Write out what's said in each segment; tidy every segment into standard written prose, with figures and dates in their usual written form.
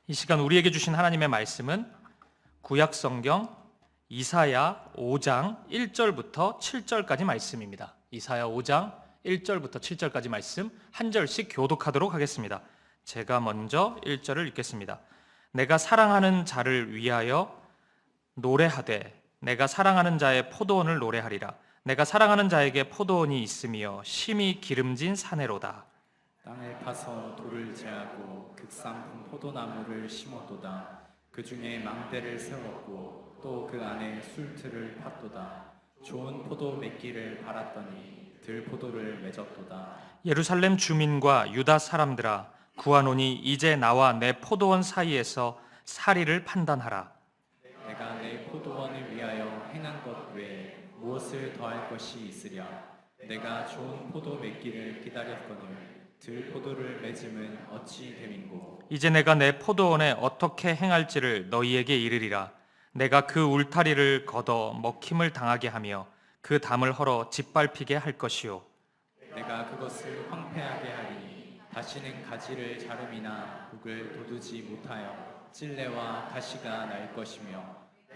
이 시간 우리에게 주신 하나님의 말씀은 구약성경 이사야 5장 1절부터 7절까지 말씀입니다. 이사야 5장 1절부터 7절까지 말씀 한 절씩 교독하도록 하겠습니다. 제가 먼저 1절을 읽겠습니다. 내가 사랑하는 자를 위하여 노래하되 내가 사랑하는 자의 포도원을 노래하리라. 내가 사랑하는 자에게 포도원이 있으며 심히 기름진 사내로다. 땅을 파서 돌을 제하고 극상품 포도나무를 심었도다. 그 중에 망대를 세웠고 또 그 안에 술틀을 팠도다. 좋은 포도 맺기를 바랐더니 들포도를 맺었도다. 예루살렘 주민과 유다 사람들아, 구하노니 이제 나와 내 포도원 사이에서 사리를 판단하라. 내가 내 포도원을 위하여 행한 것 외에 무엇을 더할 것이 있으랴. 내가 좋은 포도 맺기를 기다렸거늘 들포도를 맺음은 어찌 됨인고. 이제 내가 내 포도원에 어떻게 행할지를 너희에게 이르리라. 내가 그 울타리를 걷어 먹힘을 당하게 하며 그 담을 헐어 짓밟히게 할 것이요. 내가 그것을 황폐하게 하리니 다시는 가지를 자름이나 북을 돋우지 못하여 찔레와 가시가 날 것이며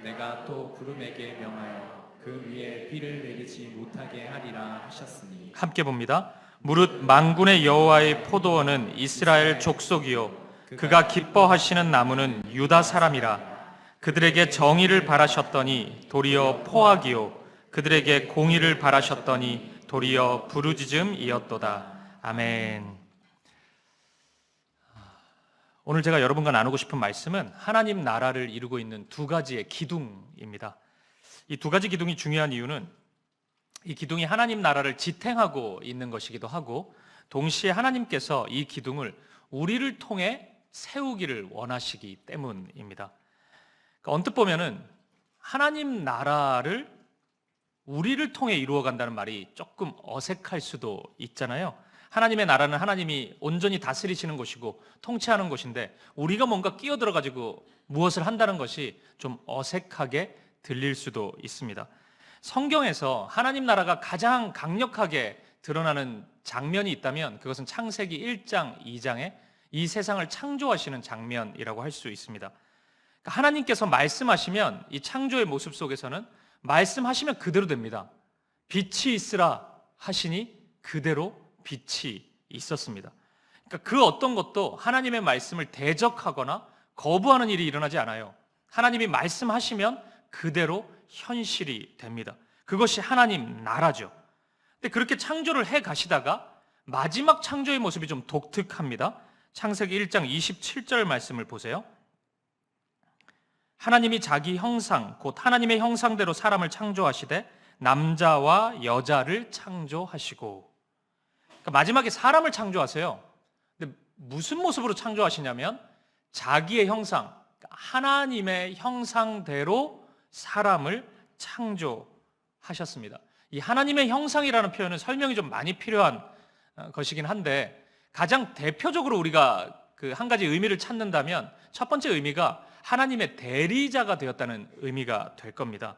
내가 또 구름에게 명하여 그 위에 비를 내리지 못하게 하리라 하셨으니. 함께 봅니다. 무릇 만군의 여호와의 포도원은 이스라엘 족속이요 그가 기뻐하시는 나무는 유다 사람이라. 그들에게 정의를 바라셨더니 도리어 포악이요 그들에게 공의를 바라셨더니 도리어 부르짖음이었도다. 아멘. 오늘 제가 여러분과 나누고 싶은 말씀은 하나님 나라를 이루고 있는 두 가지의 기둥입니다. 이 두 가지 기둥이 중요한 이유는 이 기둥이 하나님 나라를 지탱하고 있는 것이기도 하고, 동시에 하나님께서 이 기둥을 우리를 통해 세우기를 원하시기 때문입니다. 그러니까 언뜻 보면은 하나님 나라를 우리를 통해 이루어간다는 말이 조금 어색할 수도 있잖아요. 하나님의 나라는 하나님이 온전히 다스리시는 곳이고 통치하는 곳인데 우리가 뭔가 끼어들어가지고 무엇을 한다는 것이 좀 어색하게 들릴 수도 있습니다. 성경에서 하나님 나라가 가장 강력하게 드러나는 장면이 있다면 그것은 창세기 1장, 2장에 이 세상을 창조하시는 장면이라고 할 수 있습니다. 하나님께서 말씀하시면 이 창조의 모습 속에서는 말씀하시면 그대로 됩니다. 빛이 있으라 하시니 그대로 빛이 있었습니다. 그러니까 그 어떤 것도 하나님의 말씀을 대적하거나 거부하는 일이 일어나지 않아요. 하나님이 말씀하시면 그대로 현실이 됩니다. 그것이 하나님 나라죠. 근데 그렇게 창조를 해 가시다가 마지막 창조의 모습이 좀 독특합니다. 창세기 1장 27절 말씀을 보세요. 하나님이 자기 형상, 곧 하나님의 형상대로 사람을 창조하시되 남자와 여자를 창조하시고. 그러니까 마지막에 사람을 창조하세요. 근데 무슨 모습으로 창조하시냐면 자기의 형상, 하나님의 형상대로 사람을 창조하셨습니다. 이 하나님의 형상이라는 표현은 설명이 좀 많이 필요한 것이긴 한데, 가장 대표적으로 우리가 그 한 가지 의미를 찾는다면 첫 번째 의미가 하나님의 대리자가 되었다는 의미가 될 겁니다.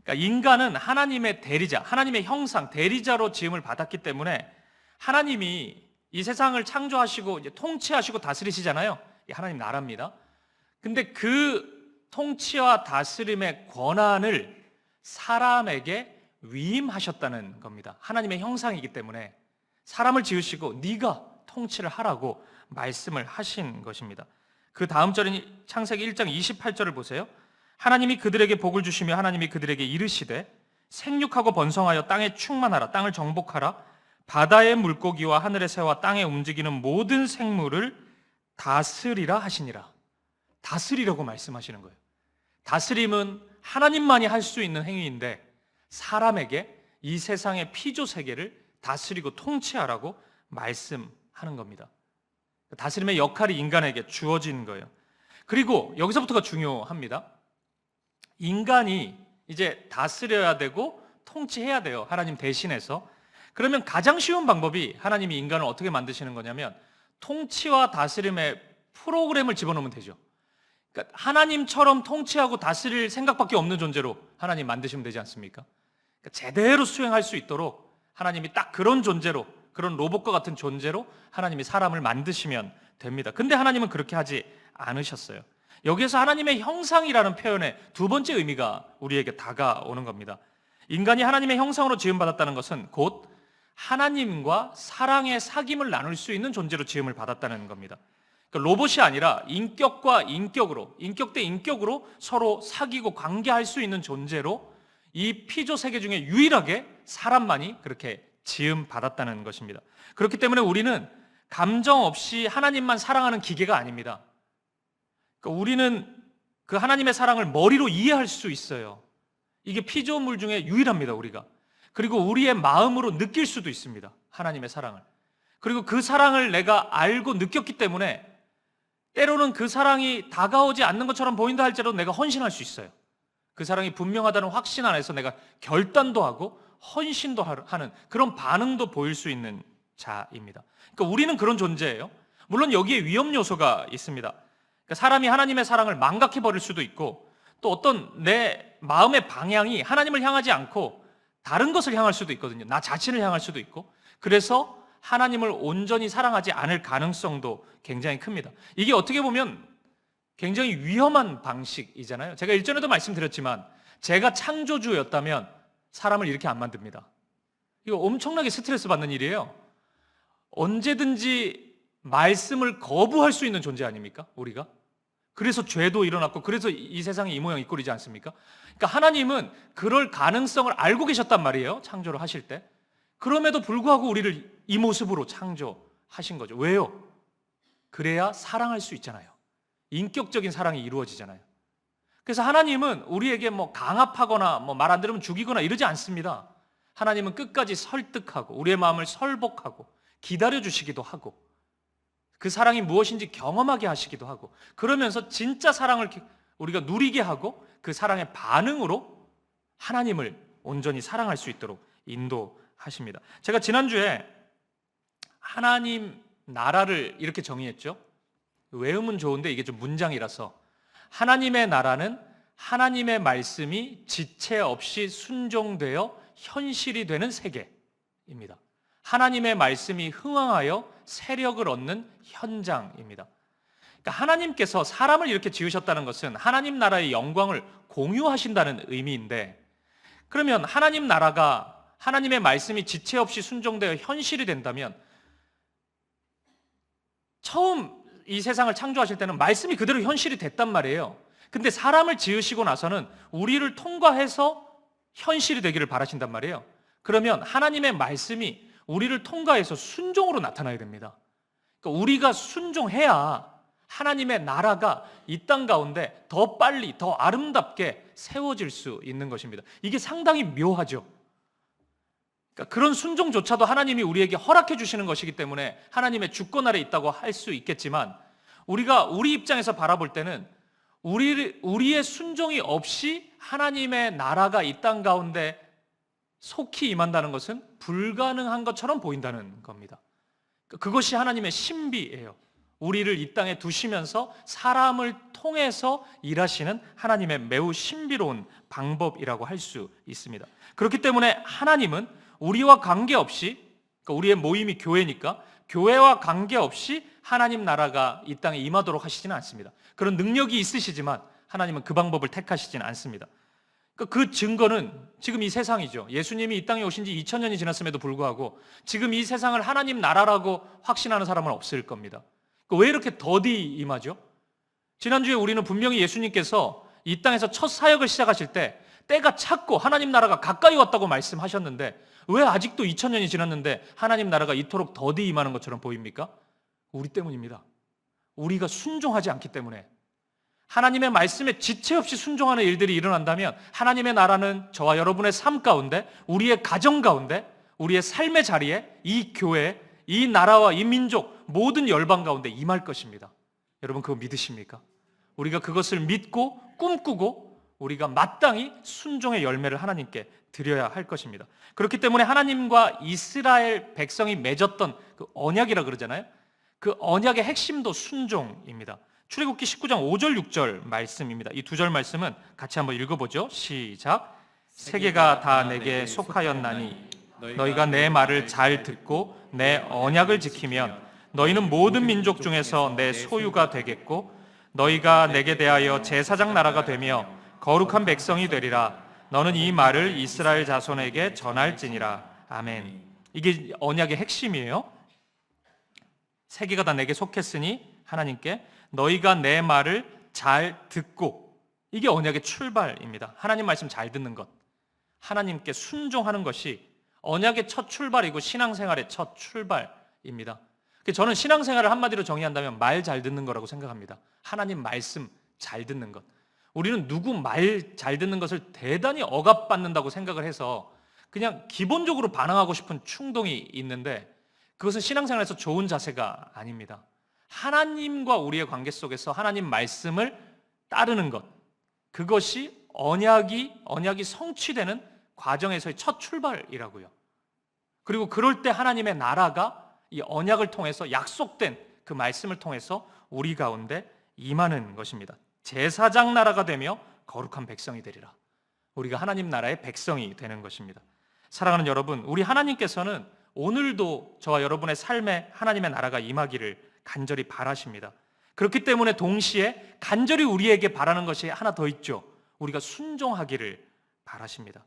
그러니까 인간은 하나님의 대리자, 하나님의 형상, 대리자로 지음을 받았기 때문에 하나님이 이 세상을 창조하시고 이제 통치하시고 다스리시잖아요. 이 하나님 나라입니다. 근데 그 통치와 다스림의 권한을 사람에게 위임하셨다는 겁니다. 하나님의 형상이기 때문에 사람을 지으시고 네가 통치를 하라고 말씀을 하신 것입니다. 그 다음 절인 창세기 1장 28절을 보세요. 하나님이 그들에게 복을 주시며 하나님이 그들에게 이르시되 생육하고 번성하여 땅에 충만하라. 땅을 정복하라. 바다의 물고기와 하늘의 새와 땅에 움직이는 모든 생물을 다스리라 하시니라. 다스리라고 말씀하시는 거예요. 다스림은 하나님만이 할 수 있는 행위인데 사람에게 이 세상의 피조 세계를 다스리고 통치하라고 말씀하는 겁니다. 다스림의 역할이 인간에게 주어진 거예요. 그리고 여기서부터가 중요합니다. 인간이 이제 다스려야 되고 통치해야 돼요. 하나님 대신해서. 그러면 가장 쉬운 방법이 하나님이 인간을 어떻게 만드시는 거냐면 통치와 다스림의 프로그램을 집어넣으면 되죠. 그러니까 하나님처럼 통치하고 다스릴 생각밖에 없는 존재로 하나님 만드시면 되지 않습니까? 그러니까 제대로 수행할 수 있도록 하나님이 딱 그런 존재로, 그런 로봇과 같은 존재로 하나님이 사람을 만드시면 됩니다. 근데 하나님은 그렇게 하지 않으셨어요. 여기에서 하나님의 형상이라는 표현의 두 번째 의미가 우리에게 다가오는 겁니다. 인간이 하나님의 형상으로 지음받았다는 것은 곧 하나님과 사랑의 사귐을 나눌 수 있는 존재로 지음을 받았다는 겁니다. 그러니까 로봇이 아니라 인격과 인격으로, 인격 대 인격으로 서로 사귀고 관계할 수 있는 존재로 이 피조 세계 중에 유일하게 사람만이 그렇게 지음받았다는 것입니다. 그렇기 때문에 우리는 감정 없이 하나님만 사랑하는 기계가 아닙니다. 그러니까 우리는 그 하나님의 사랑을 머리로 이해할 수 있어요. 이게 피조물 중에 유일합니다, 우리가. 그리고 우리의 마음으로 느낄 수도 있습니다, 하나님의 사랑을. 그리고 그 사랑을 내가 알고 느꼈기 때문에 때로는 그 사랑이 다가오지 않는 것처럼 보인다 할지라도 내가 헌신할 수 있어요. 그 사랑이 분명하다는 확신 안에서 내가 결단도 하고 헌신도 하는 그런 반응도 보일 수 있는 자입니다. 그러니까 우리는 그런 존재예요. 물론 여기에 위험 요소가 있습니다. 그러니까 사람이 하나님의 사랑을 망각해버릴 수도 있고, 또 어떤 내 마음의 방향이 하나님을 향하지 않고 다른 것을 향할 수도 있거든요. 나 자신을 향할 수도 있고, 그래서 하나님을 온전히 사랑하지 않을 가능성도 굉장히 큽니다. 이게 어떻게 보면 굉장히 위험한 방식이잖아요. 제가 일전에도 말씀드렸지만 제가 창조주였다면 사람을 이렇게 안 만듭니다. 이거 엄청나게 스트레스 받는 일이에요. 언제든지 말씀을 거부할 수 있는 존재 아닙니까? 우리가. 그래서 죄도 일어났고 그래서 이 세상이 이 모양 이 꼴이지 않습니까? 그러니까 하나님은 그럴 가능성을 알고 계셨단 말이에요, 창조를 하실 때. 그럼에도 불구하고 우리를 이 모습으로 창조하신 거죠. 왜요? 그래야 사랑할 수 있잖아요. 인격적인 사랑이 이루어지잖아요. 그래서 하나님은 우리에게 뭐 강압하거나 뭐 말 안 들으면 죽이거나 이러지 않습니다. 하나님은 끝까지 설득하고 우리의 마음을 설복하고 기다려주시기도 하고 그 사랑이 무엇인지 경험하게 하시기도 하고, 그러면서 진짜 사랑을 우리가 누리게 하고 그 사랑의 반응으로 하나님을 온전히 사랑할 수 있도록 인도하십니다. 제가 지난주에 하나님 나라를 이렇게 정의했죠. 외음은 좋은데 이게 좀 문장이라서, 하나님의 나라는 하나님의 말씀이 지체 없이 순종되어 현실이 되는 세계입니다. 하나님의 말씀이 흥황하여 세력을 얻는 현장입니다. 그러니까 하나님께서 사람을 이렇게 지으셨다는 것은 하나님 나라의 영광을 공유하신다는 의미인데, 그러면 하나님 나라가 하나님의 말씀이 지체 없이 순종되어 현실이 된다면, 처음 이 세상을 창조하실 때는 말씀이 그대로 현실이 됐단 말이에요. 근데 사람을 지으시고 나서는 우리를 통과해서 현실이 되기를 바라신단 말이에요. 그러면 하나님의 말씀이 우리를 통과해서 순종으로 나타나야 됩니다. 그러니까 우리가 순종해야 하나님의 나라가 이 땅 가운데 더 빨리, 더 아름답게 세워질 수 있는 것입니다. 이게 상당히 묘하죠. 그러니까 그런 순종조차도 하나님이 우리에게 허락해 주시는 것이기 때문에 하나님의 주권 아래 있다고 할 수 있겠지만, 우리가 우리 입장에서 바라볼 때는 우리의 순종이 없이 하나님의 나라가 이 땅 가운데 속히 임한다는 것은 불가능한 것처럼 보인다는 겁니다. 그것이 하나님의 신비예요. 우리를 이 땅에 두시면서 사람을 통해서 일하시는 하나님의 매우 신비로운 방법이라고 할 수 있습니다. 그렇기 때문에 하나님은 우리와 관계없이, 그러니까 우리의 모임이 교회니까 교회와 관계없이 하나님 나라가 이 땅에 임하도록 하시지는 않습니다. 그런 능력이 있으시지만 하나님은 그 방법을 택하시지는 않습니다. 그 증거는 지금 이 세상이죠. 예수님이 이 땅에 오신 지 2000년이 지났음에도 불구하고 지금 이 세상을 하나님 나라라고 확신하는 사람은 없을 겁니다. 왜 이렇게 더디 임하죠? 지난주에 우리는 분명히 예수님께서 이 땅에서 첫 사역을 시작하실 때 때가 찼고 하나님 나라가 가까이 왔다고 말씀하셨는데, 왜 아직도 2000년이 지났는데 하나님 나라가 이토록 더디 임하는 것처럼 보입니까? 우리 때문입니다. 우리가 순종하지 않기 때문에. 하나님의 말씀에 지체 없이 순종하는 일들이 일어난다면 하나님의 나라는 저와 여러분의 삶 가운데, 우리의 가정 가운데, 우리의 삶의 자리에, 이 교회, 이 나라와 이 민족, 모든 열방 가운데 임할 것입니다. 여러분 그거 믿으십니까? 우리가 그것을 믿고 꿈꾸고 우리가 마땅히 순종의 열매를 하나님께 드려야 할 것입니다. 그렇기 때문에 하나님과 이스라엘 백성이 맺었던 그 언약이라 그러잖아요. 그 언약의 핵심도 순종입니다. 출애굽기 19장 5절 6절 말씀입니다. 이 두 절 말씀은 같이 한번 읽어보죠. 시작. 세계가 다 내게 속하였나니 너희가 내 말을 잘 듣고 내 언약을 지키면 너희는 모든 민족 중에서 내 소유가 되겠고 너희가 내게 대하여 제사장 나라가 되며 거룩한 백성이 되리라. 너는 이 말을 이스라엘 자손에게 전할지니라. 아멘. 이게 언약의 핵심이에요. 세계가 다 내게 속했으니 하나님께 너희가 내 말을 잘 듣고, 이게 언약의 출발입니다. 하나님 말씀 잘 듣는 것, 하나님께 순종하는 것이 언약의 첫 출발이고 신앙생활의 첫 출발입니다. 저는 신앙생활을 한마디로 정의한다면 말 잘 듣는 거라고 생각합니다. 하나님 말씀 잘 듣는 것. 우리는 누구 말 잘 듣는 것을 대단히 억압받는다고 생각을 해서 그냥 기본적으로 반항하고 싶은 충동이 있는데, 그것은 신앙생활에서 좋은 자세가 아닙니다. 하나님과 우리의 관계 속에서 하나님 말씀을 따르는 것, 그것이 언약이 성취되는 과정에서의 첫 출발이라고요. 그리고 그럴 때 하나님의 나라가 이 언약을 통해서, 약속된 그 말씀을 통해서 우리 가운데 임하는 것입니다. 제사장 나라가 되며 거룩한 백성이 되리라. 우리가 하나님 나라의 백성이 되는 것입니다. 사랑하는 여러분, 우리 하나님께서는 오늘도 저와 여러분의 삶에 하나님의 나라가 임하기를 간절히 바라십니다. 그렇기 때문에 동시에 간절히 우리에게 바라는 것이 하나 더 있죠. 우리가 순종하기를 바라십니다.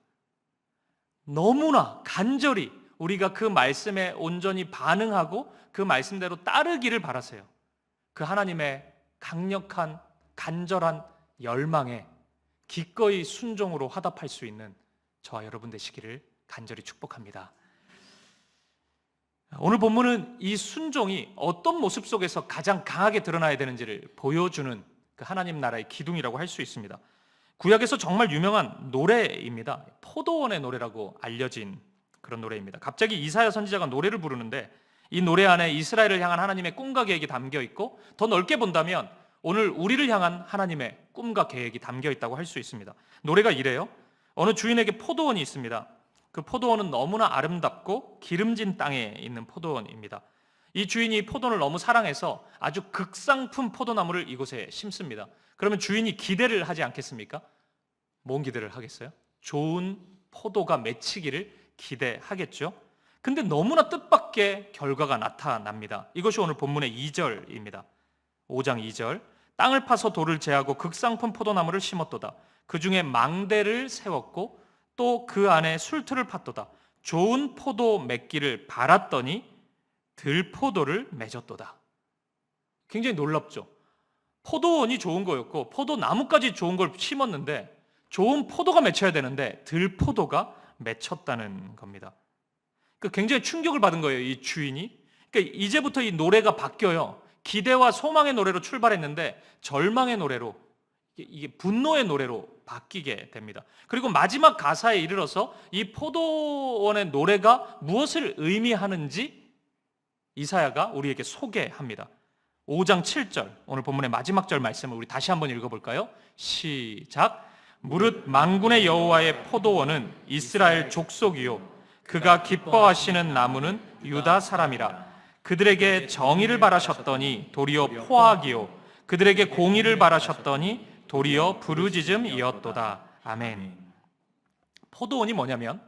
너무나 간절히 우리가 그 말씀에 온전히 반응하고 그 말씀대로 따르기를 바라세요. 그 하나님의 강력한 간절한 열망에 기꺼이 순종으로 화답할 수 있는 저와 여러분 되시기를 간절히 축복합니다. 오늘 본문은 이 순종이 어떤 모습 속에서 가장 강하게 드러나야 되는지를 보여주는 그 하나님 나라의 기둥이라고 할 수 있습니다. 구약에서 정말 유명한 노래입니다. 포도원의 노래라고 알려진 그런 노래입니다. 갑자기 이사야 선지자가 노래를 부르는데 이 노래 안에 이스라엘을 향한 하나님의 꿈과 계획이 담겨 있고, 더 넓게 본다면 오늘 우리를 향한 하나님의 꿈과 계획이 담겨 있다고 할 수 있습니다. 노래가 이래요. 어느 주인에게 포도원이 있습니다. 그 포도원은 너무나 아름답고 기름진 땅에 있는 포도원입니다. 이 주인이 포도를 너무 사랑해서 아주 극상품 포도나무를 이곳에 심습니다. 그러면 주인이 기대를 하지 않겠습니까? 뭔 기대를 하겠어요? 좋은 포도가 맺히기를 기대하겠죠. 근데 너무나 뜻밖의 결과가 나타납니다. 이것이 오늘 본문의 2절입니다. 5장 2절. 땅을 파서 돌을 제하고 극상품 포도나무를 심었도다. 그 중에 망대를 세웠고 또 그 안에 술틀을 팠도다. 좋은 포도 맺기를 바랐더니 들포도를 맺었도다. 굉장히 놀랍죠. 포도원이 좋은 거였고 포도나무까지 좋은 걸 심었는데 좋은 포도가 맺혀야 되는데 들포도가 맺혔다는 겁니다. 굉장히 충격을 받은 거예요, 이 주인이. 그러니까 이제부터 이 노래가 바뀌어요. 기대와 소망의 노래로 출발했는데 절망의 노래로, 이게 분노의 노래로 바뀌게 됩니다. 그리고 마지막 가사에 이르러서 이 포도원의 노래가 무엇을 의미하는지 이사야가 우리에게 소개합니다. 5장 7절, 오늘 본문의 마지막 절 말씀을 우리 다시 한번 읽어볼까요? 시작. 무릇 만군의 여호와의 포도원은 이스라엘 족속이요 그가 기뻐하시는 나무는 유다 사람이라. 그들에게 정의를 바라셨더니 도리어 포악이요 그들에게 공의를 바라셨더니 도리어 부르짖음이었도다. 아멘. 포도원이 뭐냐면,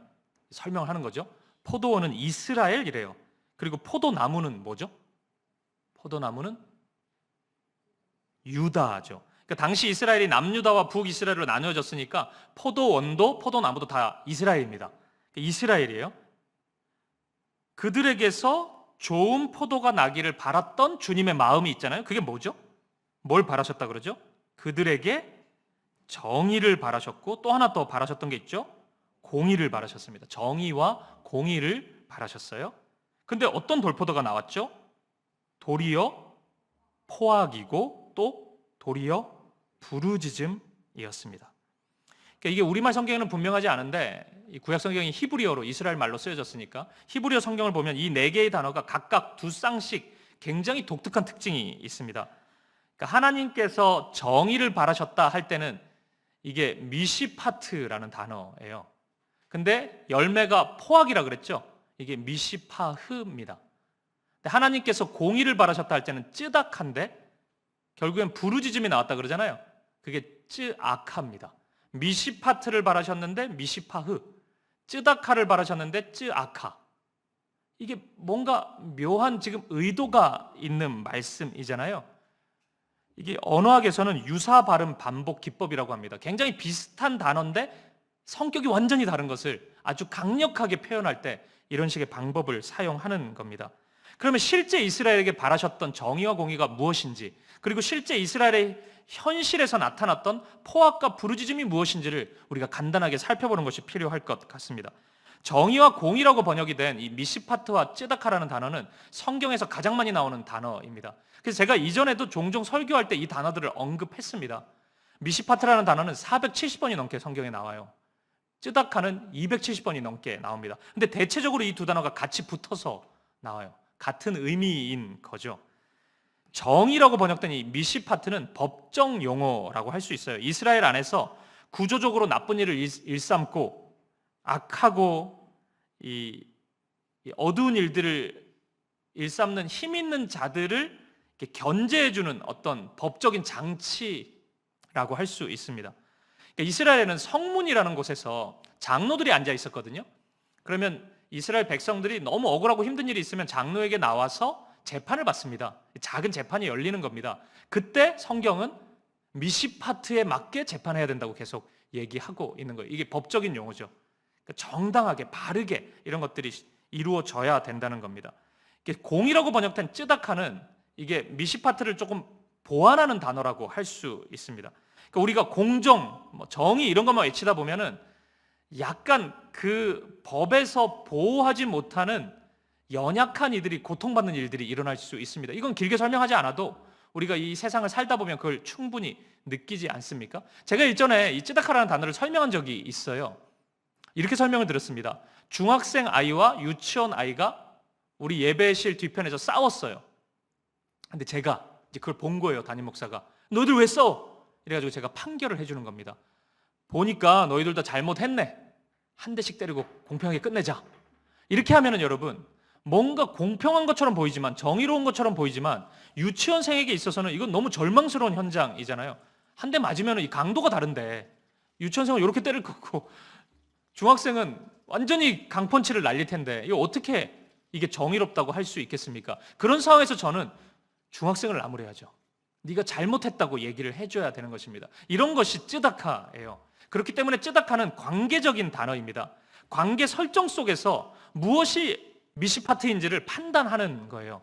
설명을 하는 거죠. 포도원은 이스라엘이래요. 그리고 포도나무는 뭐죠? 포도나무는 유다죠. 그러니까 당시 이스라엘이 남유다와 북이스라엘로 나뉘어졌으니까 포도원도 포도나무도 다 이스라엘입니다. 이스라엘이에요. 그들에게서 좋은 포도가 나기를 바랐던 주님의 마음이 있잖아요. 그게 뭐죠? 뭘 바라셨다 그러죠? 그들에게 정의를 바라셨고 또 하나 더 바라셨던 게 있죠? 공의를 바라셨습니다. 정의와 공의를 바라셨어요. 근데 어떤 돌포도가 나왔죠? 도리어 포악이고 또 도리어 부르짖음이었습니다. 그러니까 이게 우리말 성경에는 분명하지 않은데 이 구약 성경이 히브리어로, 이스라엘 말로 쓰여졌으니까 히브리어 성경을 보면 이 네 개의 단어가 각각 두 쌍씩 굉장히 독특한 특징이 있습니다. 그러니까 하나님께서 정의를 바라셨다 할 때는 이게 미시파트라는 단어예요. 근데 열매가 포악이라 그랬죠? 이게 미시파흐입니다. 하나님께서 공의를 바라셨다 할 때는 쯔닥한데 결국엔 부르짖음이 나왔다 그러잖아요. 그게 쯔악합니다. 미시파트를 바라셨는데 미시파흐, 쯔닥하를 바라셨는데 쯔악하. 이게 뭔가 묘한 지금 의도가 있는 말씀이잖아요. 이게 언어학에서는 유사 발음 반복 기법이라고 합니다. 굉장히 비슷한 단어인데 성격이 완전히 다른 것을 아주 강력하게 표현할 때 이런 식의 방법을 사용하는 겁니다. 그러면 실제 이스라엘에게 바라셨던 정의와 공의가 무엇인지, 그리고 실제 이스라엘의 현실에서 나타났던 포악과 부르짖음이 무엇인지를 우리가 간단하게 살펴보는 것이 필요할 것 같습니다. 정의와 공의라고 번역이 된 이 미시파트와 쯔다카라는 단어는 성경에서 가장 많이 나오는 단어입니다. 그래서 제가 이전에도 종종 설교할 때 이 단어들을 언급했습니다. 미시파트라는 단어는 470번이 넘게 성경에 나와요. 쯔다카는 270번이 넘게 나옵니다. 근데 대체적으로 이 두 단어가 같이 붙어서 나와요. 같은 의미인 거죠. 정의라고 번역된 이 미시파트는 법정 용어라고 할 수 있어요. 이스라엘 안에서 구조적으로 나쁜 일을 일삼고 악하고 이 어두운 일들을 일삼는 힘 있는 자들을 이렇게 견제해주는 어떤 법적인 장치라고 할 수 있습니다. 그러니까 이스라엘에는 성문이라는 곳에서 장로들이 앉아 있었거든요. 그러면 이스라엘 백성들이 너무 억울하고 힘든 일이 있으면 장로에게 나와서 재판을 받습니다. 작은 재판이 열리는 겁니다. 그때 성경은 미시파트에 맞게 재판해야 된다고 계속 얘기하고 있는 거예요. 이게 법적인 용어죠. 정당하게 바르게 이런 것들이 이루어져야 된다는 겁니다. 공이라고 번역된 쯔다카는 이게 미시파트를 조금 보완하는 단어라고 할 수 있습니다. 그러니까 우리가 공정, 정의 이런 것만 외치다 보면은 약간 그 법에서 보호하지 못하는 연약한 이들이 고통받는 일들이 일어날 수 있습니다. 이건 길게 설명하지 않아도 우리가 이 세상을 살다 보면 그걸 충분히 느끼지 않습니까? 제가 일전에 이 쯔다카라는 단어를 설명한 적이 있어요. 이렇게 설명을 드렸습니다. 중학생 아이와 유치원 아이가 우리 예배실 뒤편에서 싸웠어요. 근데 제가 이제 그걸 본 거예요. 담임 목사가. 너희들 왜 싸워? 이래가지고 제가 판결을 해주는 겁니다. 보니까 너희들 다 잘못했네. 한 대씩 때리고 공평하게 끝내자. 이렇게 하면은 여러분, 뭔가 공평한 것처럼 보이지만, 정의로운 것처럼 보이지만 유치원생에게 있어서는 이건 너무 절망스러운 현장이잖아요. 한 대 맞으면 이 강도가 다른데 유치원생은 이렇게 때릴 거고 중학생은 완전히 강펀치를 날릴 텐데 이거 어떻게 이게 정의롭다고 할 수 있겠습니까? 그런 상황에서 저는 중학생을 나무래야죠. 네가 잘못했다고 얘기를 해줘야 되는 것입니다. 이런 것이 쯔다카예요. 그렇기 때문에 쯔다카는 관계적인 단어입니다. 관계 설정 속에서 무엇이 미시파트인지를 판단하는 거예요.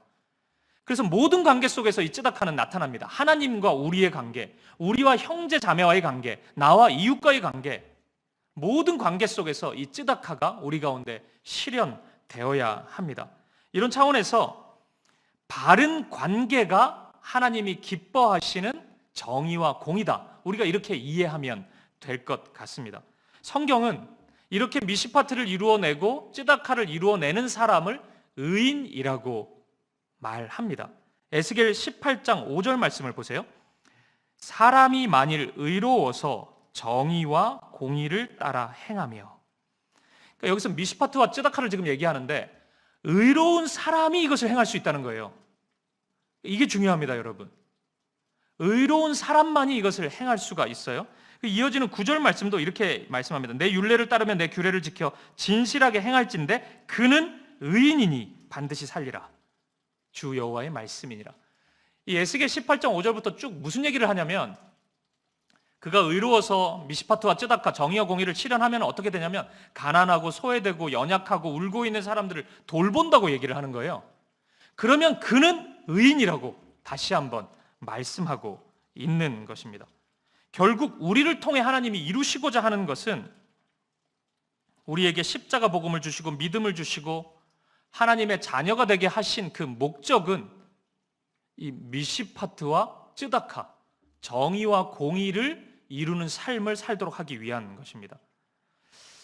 그래서 모든 관계 속에서 이 쯔다카는 나타납니다. 하나님과 우리의 관계, 우리와 형제 자매와의 관계, 나와 이웃과의 관계, 모든 관계 속에서 이 쯔다카가 우리 가운데 실현되어야 합니다. 이런 차원에서 바른 관계가 하나님이 기뻐하시는 정의와 공의다. 우리가 이렇게 이해하면 될 것 같습니다. 성경은 이렇게 미시파트를 이루어내고 쯔다카를 이루어내는 사람을 의인이라고 말합니다. 에스겔 18장 5절 말씀을 보세요. 사람이 만일 의로워서 정의와 공의를 따라 행하며. 그러니까 여기서 미시파트와 쯔다카를 지금 얘기하는데 의로운 사람이 이것을 행할 수 있다는 거예요. 이게 중요합니다, 여러분. 의로운 사람만이 이것을 행할 수가 있어요. 이어지는 9절 말씀도 이렇게 말씀합니다. 내 율례를 따르며 내 규례를 지켜 진실하게 행할진대 그는 의인이니 반드시 살리라. 주 여호와의 말씀이니라. 이 에스겔 18장 5절부터 쭉 무슨 얘기를 하냐면 그가 의로워서 미시파트와 쯔다카 정의와 공의를 실현하면 어떻게 되냐면 가난하고 소외되고 연약하고 울고 있는 사람들을 돌본다고 얘기를 하는 거예요. 그러면 그는 의인이라고 다시 한번 말씀하고 있는 것입니다. 결국 우리를 통해 하나님이 이루시고자 하는 것은 우리에게 십자가 복음을 주시고 믿음을 주시고 하나님의 자녀가 되게 하신 그 목적은 이 미시파트와 쯔다카, 정의와 공의를 이루는 삶을 살도록 하기 위한 것입니다.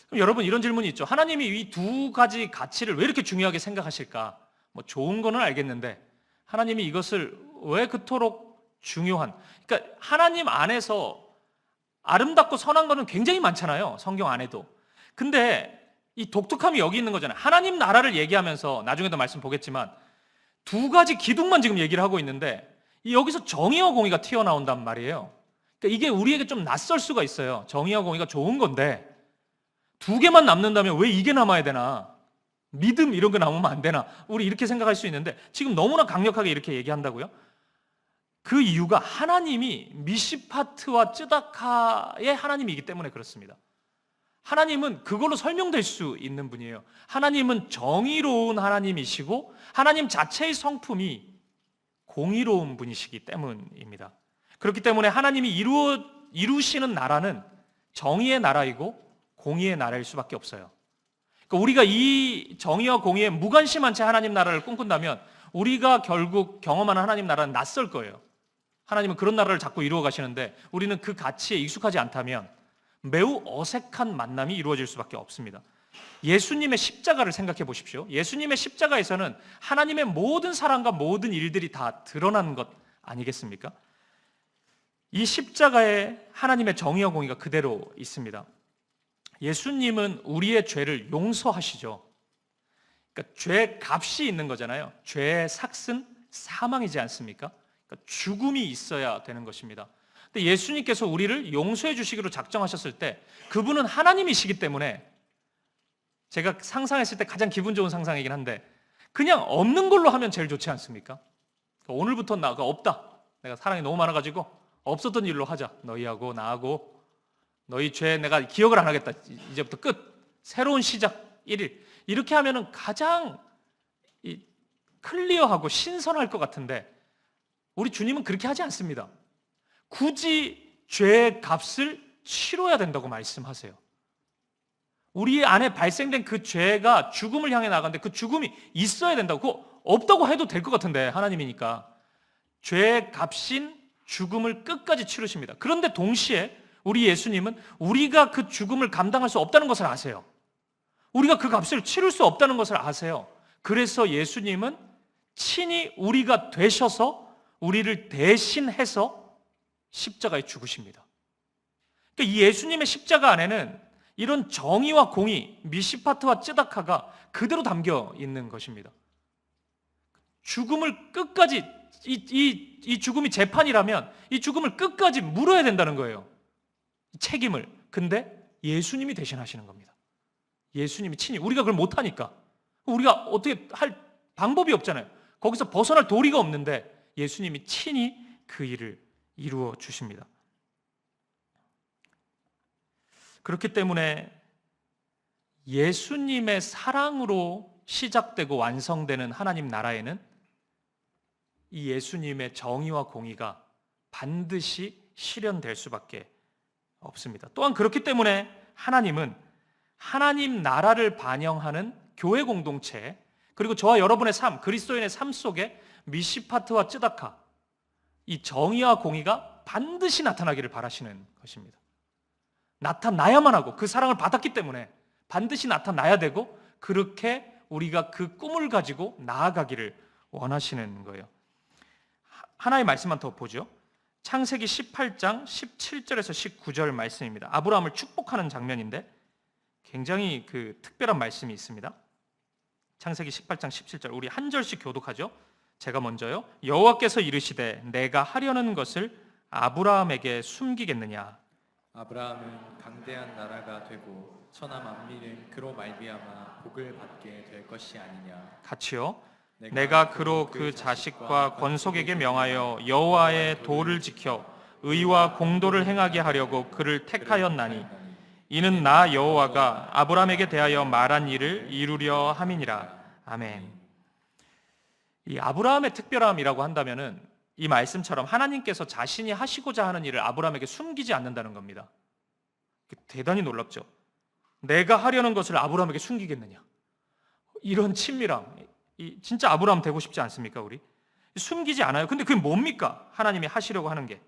그럼 여러분 이런 질문이 있죠. 하나님이 이 두 가지 가치를 왜 이렇게 중요하게 생각하실까? 좋은 거는 알겠는데 하나님이 이것을 왜 그토록 중요한, 그러니까 하나님 안에서 아름답고 선한 거는 굉장히 많잖아요. 성경 안에도. 근데 이 독특함이 여기 있는 거잖아요. 하나님 나라를 얘기하면서 나중에도 말씀 보겠지만 두 가지 기둥만 지금 얘기를 하고 있는데 여기서 정의와 공의가 튀어나온단 말이에요. 그러니까 이게 우리에게 좀 낯설 수가 있어요. 정의와 공의가 좋은 건데 두 개만 남는다면 왜 이게 남아야 되나? 믿음 이런 거 나오면 안 되나? 우리 이렇게 생각할 수 있는데 지금 너무나 강력하게 이렇게 얘기한다고요? 그 이유가 하나님이 미시파트와 쯔다카의 하나님이기 때문에 그렇습니다. 하나님은 그걸로 설명될 수 있는 분이에요. 하나님은 정의로운 하나님이시고 하나님 자체의 성품이 공의로운 분이시기 때문입니다. 그렇기 때문에 하나님이 이루시는 나라는 정의의 나라이고 공의의 나라일 수밖에 없어요. 그러니까 우리가 이 정의와 공의에 무관심한 채 하나님 나라를 꿈꾼다면 우리가 결국 경험하는 하나님 나라는 낯설 거예요. 하나님은 그런 나라를 자꾸 이루어 가시는데 우리는 그 가치에 익숙하지 않다면 매우 어색한 만남이 이루어질 수밖에 없습니다. 예수님의 십자가를 생각해 보십시오. 예수님의 십자가에서는 하나님의 모든 사랑과 모든 일들이 다 드러난 것 아니겠습니까? 이 십자가에 하나님의 정의와 공의가 그대로 있습니다. 예수님은 우리의 죄를 용서하시죠. 그러니까 죄 값이 있는 거잖아요. 죄의 삭은 사망이지 않습니까? 그러니까 죽음이 있어야 되는 것입니다. 근데 예수님께서 우리를 용서해 주시기로 작정하셨을 때 그분은 하나님이시기 때문에 제가 상상했을 때 가장 기분 좋은 상상이긴 한데 그냥 없는 걸로 하면 제일 좋지 않습니까? 그러니까 오늘부터 나가 없다. 내가 사랑이 너무 많아가지고 없었던 일로 하자. 너희하고 나하고 너희 죄 내가 기억을 안 하겠다. 이제부터 끝. 새로운 시작 1일. 이렇게 하면은 가장 클리어하고 신선할 것 같은데 우리 주님은 그렇게 하지 않습니다. 굳이 죄의 값을 치러야 된다고 말씀하세요. 우리 안에 발생된 그 죄가 죽음을 향해 나가는데 그 죽음이 있어야 된다고. 그거 없다고 해도 될 것 같은데 하나님이니까. 죄의 값인 죽음을 끝까지 치르십니다. 그런데 동시에 우리 예수님은 우리가 그 죽음을 감당할 수 없다는 것을 아세요. 우리가 그 값을 치를 수 없다는 것을 아세요. 그래서 예수님은 친히 우리가 되셔서 우리를 대신해서 십자가에 죽으십니다. 그러니까 이 예수님의 십자가 안에는 이런 정의와 공의, 미시파트와 쯔다카가 그대로 담겨 있는 것입니다. 죽음을 끝까지 이 죽음이 재판이라면 이 죽음을 끝까지 물어야 된다는 거예요. 책임을. 근데 예수님이 대신하시는 겁니다. 예수님이 친히. 우리가 그걸 못하니까. 우리가 어떻게 할 방법이 없잖아요. 거기서 벗어날 도리가 없는데 예수님이 친히 그 일을 이루어 주십니다. 그렇기 때문에 예수님의 사랑으로 시작되고 완성되는 하나님 나라에는 이 예수님의 정의와 공의가 반드시 실현될 수밖에 없습니다. 또한 그렇기 때문에 하나님은 하나님 나라를 반영하는 교회 공동체 그리고 저와 여러분의 삶, 그리스도인의 삶 속에 미시파트와 쯔다카 이 정의와 공의가 반드시 나타나기를 바라시는 것입니다. 나타나야만 하고 그 사랑을 받았기 때문에 반드시 나타나야 되고 그렇게 우리가 그 꿈을 가지고 나아가기를 원하시는 거예요. 하나의 말씀만 더 보죠. 창세기 18장 17절에서 19절 말씀입니다. 아브라함을 축복하는 장면인데 굉장히 그 특별한 말씀이 있습니다. 창세기 18장 17절 우리 한 절씩 교독하죠. 제가 먼저요. 여호와께서 이르시되 내가 하려는 것을 아브라함에게 숨기겠느냐. 아브라함은 강대한 나라가 되고 천하 만민은 그로 말미암아 복을 받게 될 것이 아니냐. 같이요. 내가 그로 그 자식과 권속에게 명하여 여호와의 도를 지켜 의와 공도를 행하게 하려고 그를 택하였나니 이는 나 여호와가 아브라함에게 대하여 말한 일을 이루려 함이니라. 아멘. 이 아브라함의 특별함이라고 한다면은 이 말씀처럼 하나님께서 자신이 하시고자 하는 일을 아브라함에게 숨기지 않는다는 겁니다. 대단히 놀랍죠. 내가 하려는 것을 아브라함에게 숨기겠느냐. 이런 친밀함. 진짜 아브라함 되고 싶지 않습니까, 우리? 숨기지 않아요. 근데 그게 뭡니까? 하나님이 하시려고 하는 게.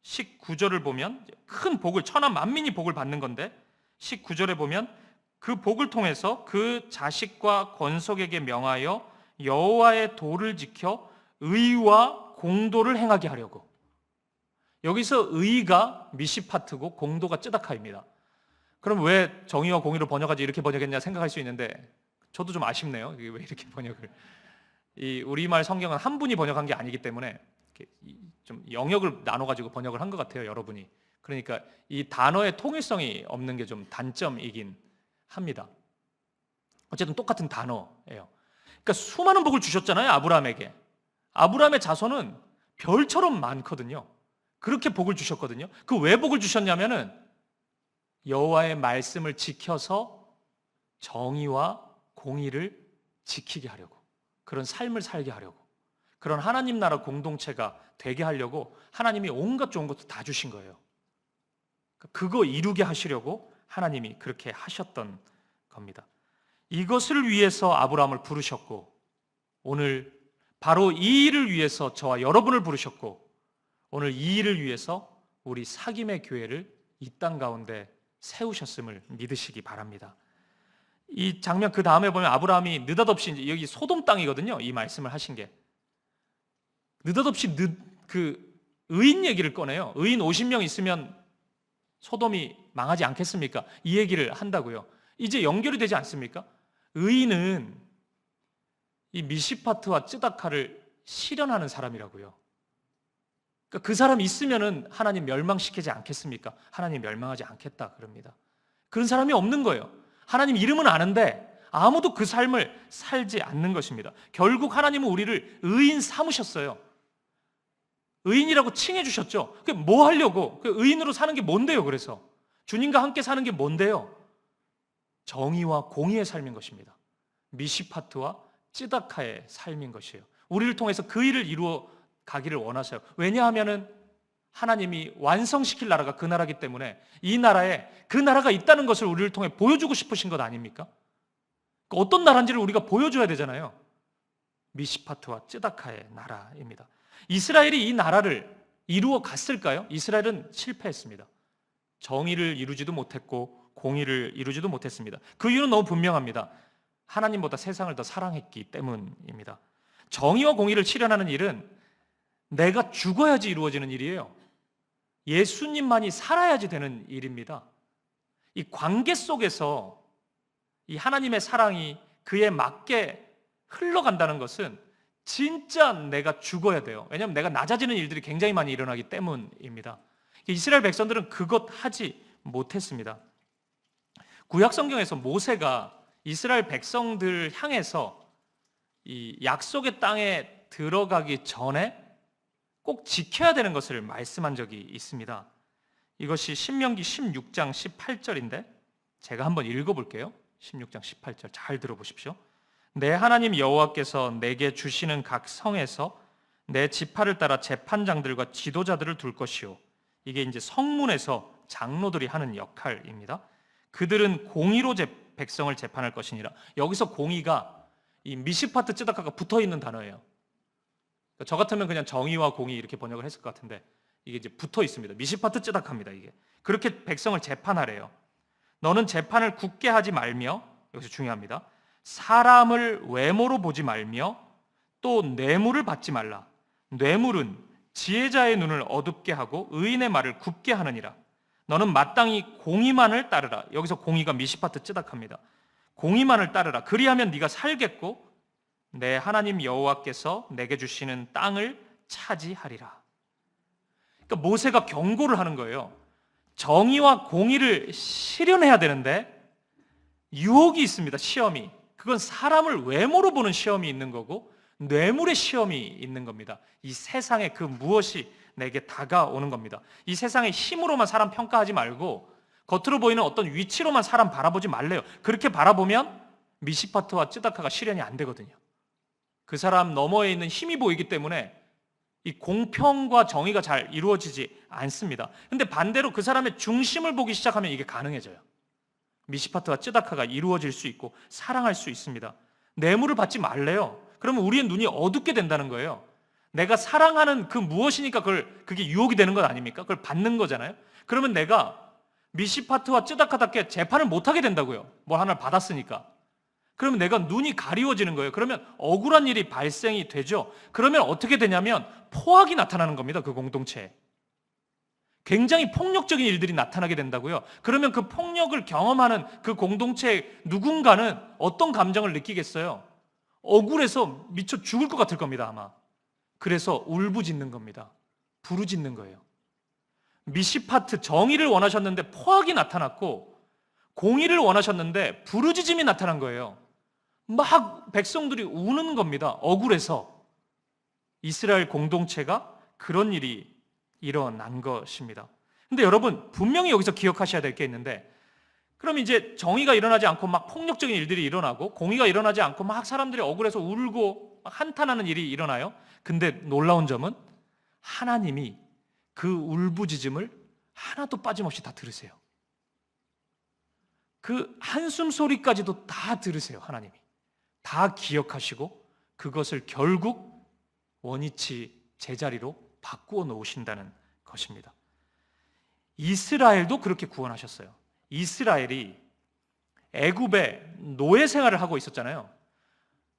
19절을 보면 큰 복을, 천하 만민이 복을 받는 건데 19절에 보면 그 복을 통해서 그 자식과 권속에게 명하여 여호와의 도를 지켜 의와 공도를 행하게 하려고. 여기서 의가 미시파트고 공도가 쯔다카입니다. 그럼 왜 정의와 공의를 번역하지 이렇게 번역했냐 생각할 수 있는데 저도 좀 아쉽네요. 이게 왜 이렇게 번역을. 이 우리말 성경은 한 분이 번역한 게 아니기 때문에 좀 영역을 나눠가지고 번역을 한 것 같아요, 여러분이. 그러니까 이 단어의 통일성이 없는 게 좀 단점이긴 합니다. 어쨌든 똑같은 단어예요. 그러니까 수많은 복을 주셨잖아요, 아브라함에게. 아브라함의 자손은 별처럼 많거든요. 그렇게 복을 주셨거든요. 그 왜 복을 주셨냐면은 여호와의 말씀을 지켜서 정의와 공의를 지키게 하려고, 그런 삶을 살게 하려고, 그런 하나님 나라 공동체가 되게 하려고 하나님이 온갖 좋은 것도 다 주신 거예요. 그거 이루게 하시려고 하나님이 그렇게 하셨던 겁니다. 이것을 위해서 아브라함을 부르셨고, 오늘 바로 이 일을 위해서 저와 여러분을 부르셨고, 오늘 이 일을 위해서 우리 사김의 교회를 이 땅 가운데 세우셨음을 믿으시기 바랍니다. 이 장면 그 다음에 보면 아브라함이 느닷없이, 이제 여기 소돔 땅이거든요, 이 말씀을 하신 게. 느닷없이 그 의인 얘기를 꺼내요. 의인 50명 있으면 소돔이 망하지 않겠습니까? 이 얘기를 한다고요. 이제 연결이 되지 않습니까? 의인은 이 미시파트와 쯔다카를 실현하는 사람이라고요. 그러니까 그 사람이 있으면은 하나님 멸망시키지 않겠습니까? 하나님 멸망하지 않겠다 그럽니다. 그런 사람이 없는 거예요. 하나님 이름은 아는데 아무도 그 삶을 살지 않는 것입니다. 결국 하나님은 우리를 의인 삼으셨어요. 의인이라고 칭해 주셨죠. 그게 뭐 하려고? 그 의인으로 사는 게 뭔데요? 그래서 주님과 함께 사는 게 뭔데요? 정의와 공의의 삶인 것입니다. 미시파트와 찌다카의 삶인 것이에요. 우리를 통해서 그 일을 이루어 가기를 원하세요. 왜냐하면은 하나님이 완성시킬 나라가 그 나라이기 때문에 이 나라에 그 나라가 있다는 것을 우리를 통해 보여주고 싶으신 것 아닙니까? 어떤 나라인지를 우리가 보여줘야 되잖아요. 미시파트와 쯔다카의 나라입니다. 이스라엘이 이 나라를 이루어 갔을까요? 이스라엘은 실패했습니다. 정의를 이루지도 못했고 공의를 이루지도 못했습니다. 그 이유는 너무 분명합니다. 하나님보다 세상을 더 사랑했기 때문입니다. 정의와 공의를 실현하는 일은 내가 죽어야지 이루어지는 일이에요. 예수님만이 살아야지 되는 일입니다. 이 관계 속에서 이 하나님의 사랑이 그에 맞게 흘러간다는 것은 진짜 내가 죽어야 돼요. 왜냐하면 내가 낮아지는 일들이 굉장히 많이 일어나기 때문입니다. 이스라엘 백성들은 그것 하지 못했습니다. 구약 성경에서 모세가 이스라엘 백성들 향해서 이 약속의 땅에 들어가기 전에 꼭 지켜야 되는 것을 말씀한 적이 있습니다. 이것이 신명기 16장 18절인데 제가 한번 읽어볼게요. 16장 18절 잘 들어보십시오. 내 하나님 여호와께서 내게 주시는 각 성에서 내 지파를 따라 재판장들과 지도자들을 둘 것이요. 이게 이제 성문에서 장로들이 하는 역할입니다. 그들은 공의로 백성을 재판할 것이니라. 여기서 공의가 이 미시파트 쯔다카가 붙어있는 단어예요. 저 같으면 그냥 정의와 공의 이렇게 번역을 했을 것 같은데 이게 이제 붙어 있습니다. 미시파트 쯔다카입니다. 이게 그렇게 백성을 재판하래요. 너는 재판을 굳게 하지 말며, 여기서 중요합니다. 사람을 외모로 보지 말며 또 뇌물을 받지 말라. 뇌물은 지혜자의 눈을 어둡게 하고 의인의 말을 굽게 하느니라. 너는 마땅히 공의만을 따르라. 여기서 공의가 미시파트 쯔다카입니다. 공의만을 따르라. 그리하면 네가 살겠고 내 하나님 여호와께서 내게 주시는 땅을 차지하리라. 그러니까 모세가 경고를 하는 거예요. 정의와 공의를 실현해야 되는데 유혹이 있습니다. 시험이. 그건 사람을 외모로 보는 시험이 있는 거고 뇌물의 시험이 있는 겁니다. 이 세상에 그 무엇이 내게 다가오는 겁니다. 이 세상의 힘으로만 사람 평가하지 말고 겉으로 보이는 어떤 위치로만 사람 바라보지 말래요. 그렇게 바라보면 미시파트와 쯔다카가 실현이 안 되거든요. 그 사람 너머에 있는 힘이 보이기 때문에 이 공평과 정의가 잘 이루어지지 않습니다. 근데 반대로 그 사람의 중심을 보기 시작하면 이게 가능해져요. 미시파트와 쯔다카가 이루어질 수 있고 사랑할 수 있습니다. 뇌물을 받지 말래요. 그러면 우리의 눈이 어둡게 된다는 거예요. 내가 사랑하는 그 무엇이니까 그게 유혹이 되는 것 아닙니까? 그걸 받는 거잖아요. 그러면 내가 미시파트와 쯔다카답게 재판을 못하게 된다고요. 뭘 하나를 받았으니까. 그러면 내가 눈이 가리워지는 거예요. 그러면 억울한 일이 발생이 되죠. 그러면 어떻게 되냐면 포악이 나타나는 겁니다. 그 공동체에. 굉장히 폭력적인 일들이 나타나게 된다고요. 그러면 그 폭력을 경험하는 그 공동체의 누군가는 어떤 감정을 느끼겠어요? 억울해서 미쳐 죽을 것 같을 겁니다, 아마. 그래서 울부짖는 겁니다. 부르짖는 거예요. 미시파트 정의를 원하셨는데 포악이 나타났고 공의를 원하셨는데 부르짖음이 나타난 거예요. 막 백성들이 우는 겁니다. 억울해서. 이스라엘 공동체가 그런 일이 일어난 것입니다. 근데 여러분, 분명히 여기서 기억하셔야 될 게 있는데, 그럼 이제 정의가 일어나지 않고 막 폭력적인 일들이 일어나고 공의가 일어나지 않고 막 사람들이 억울해서 울고 막 한탄하는 일이 일어나요. 근데 놀라운 점은 하나님이 그 울부짖음을 하나도 빠짐없이 다 들으세요. 그 한숨 소리까지도 다 들으세요. 하나님이 다 기억하시고 그것을 결국 원위치 제자리로 바꾸어 놓으신다는 것입니다. 이스라엘도 그렇게 구원하셨어요. 이스라엘이 애굽에 노예 생활을 하고 있었잖아요.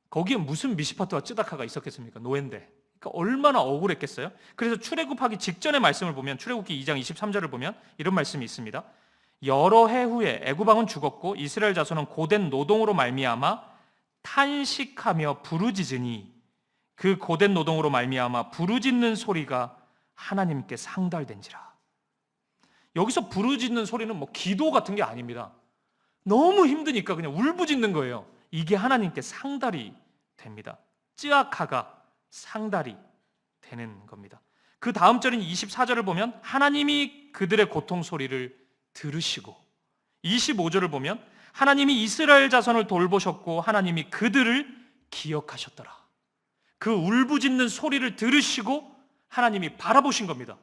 거기에 무슨 미스파트와 쯔다카가 있었겠습니까? 노예인데. 그러니까 얼마나 억울했겠어요? 그래서 출애굽하기 직전의 말씀을 보면, 출애굽기 2장 23절을 보면 이런 말씀이 있습니다. 여러 해 후에 애굽 왕은 죽었고 이스라엘 자손은 고된 노동으로 말미암아 탄식하며 부르짖으니 그 고된 노동으로 말미암아 부르짖는 소리가 하나님께 상달된지라. 여기서 부르짖는 소리는 뭐 기도 같은 게 아닙니다. 너무 힘드니까 그냥 울부짖는 거예요. 이게 하나님께 상달이 됩니다. 쯔아카가 상달이 되는 겁니다. 그 다음 절인 24절을 보면 하나님이 그들의 고통 소리를 들으시고, 25절을 보면 하나님이 이스라엘 자손을 돌보셨고 하나님이 그들을 기억하셨더라. 그 울부짖는 소리를 들으시고 하나님이 바라보신 겁니다.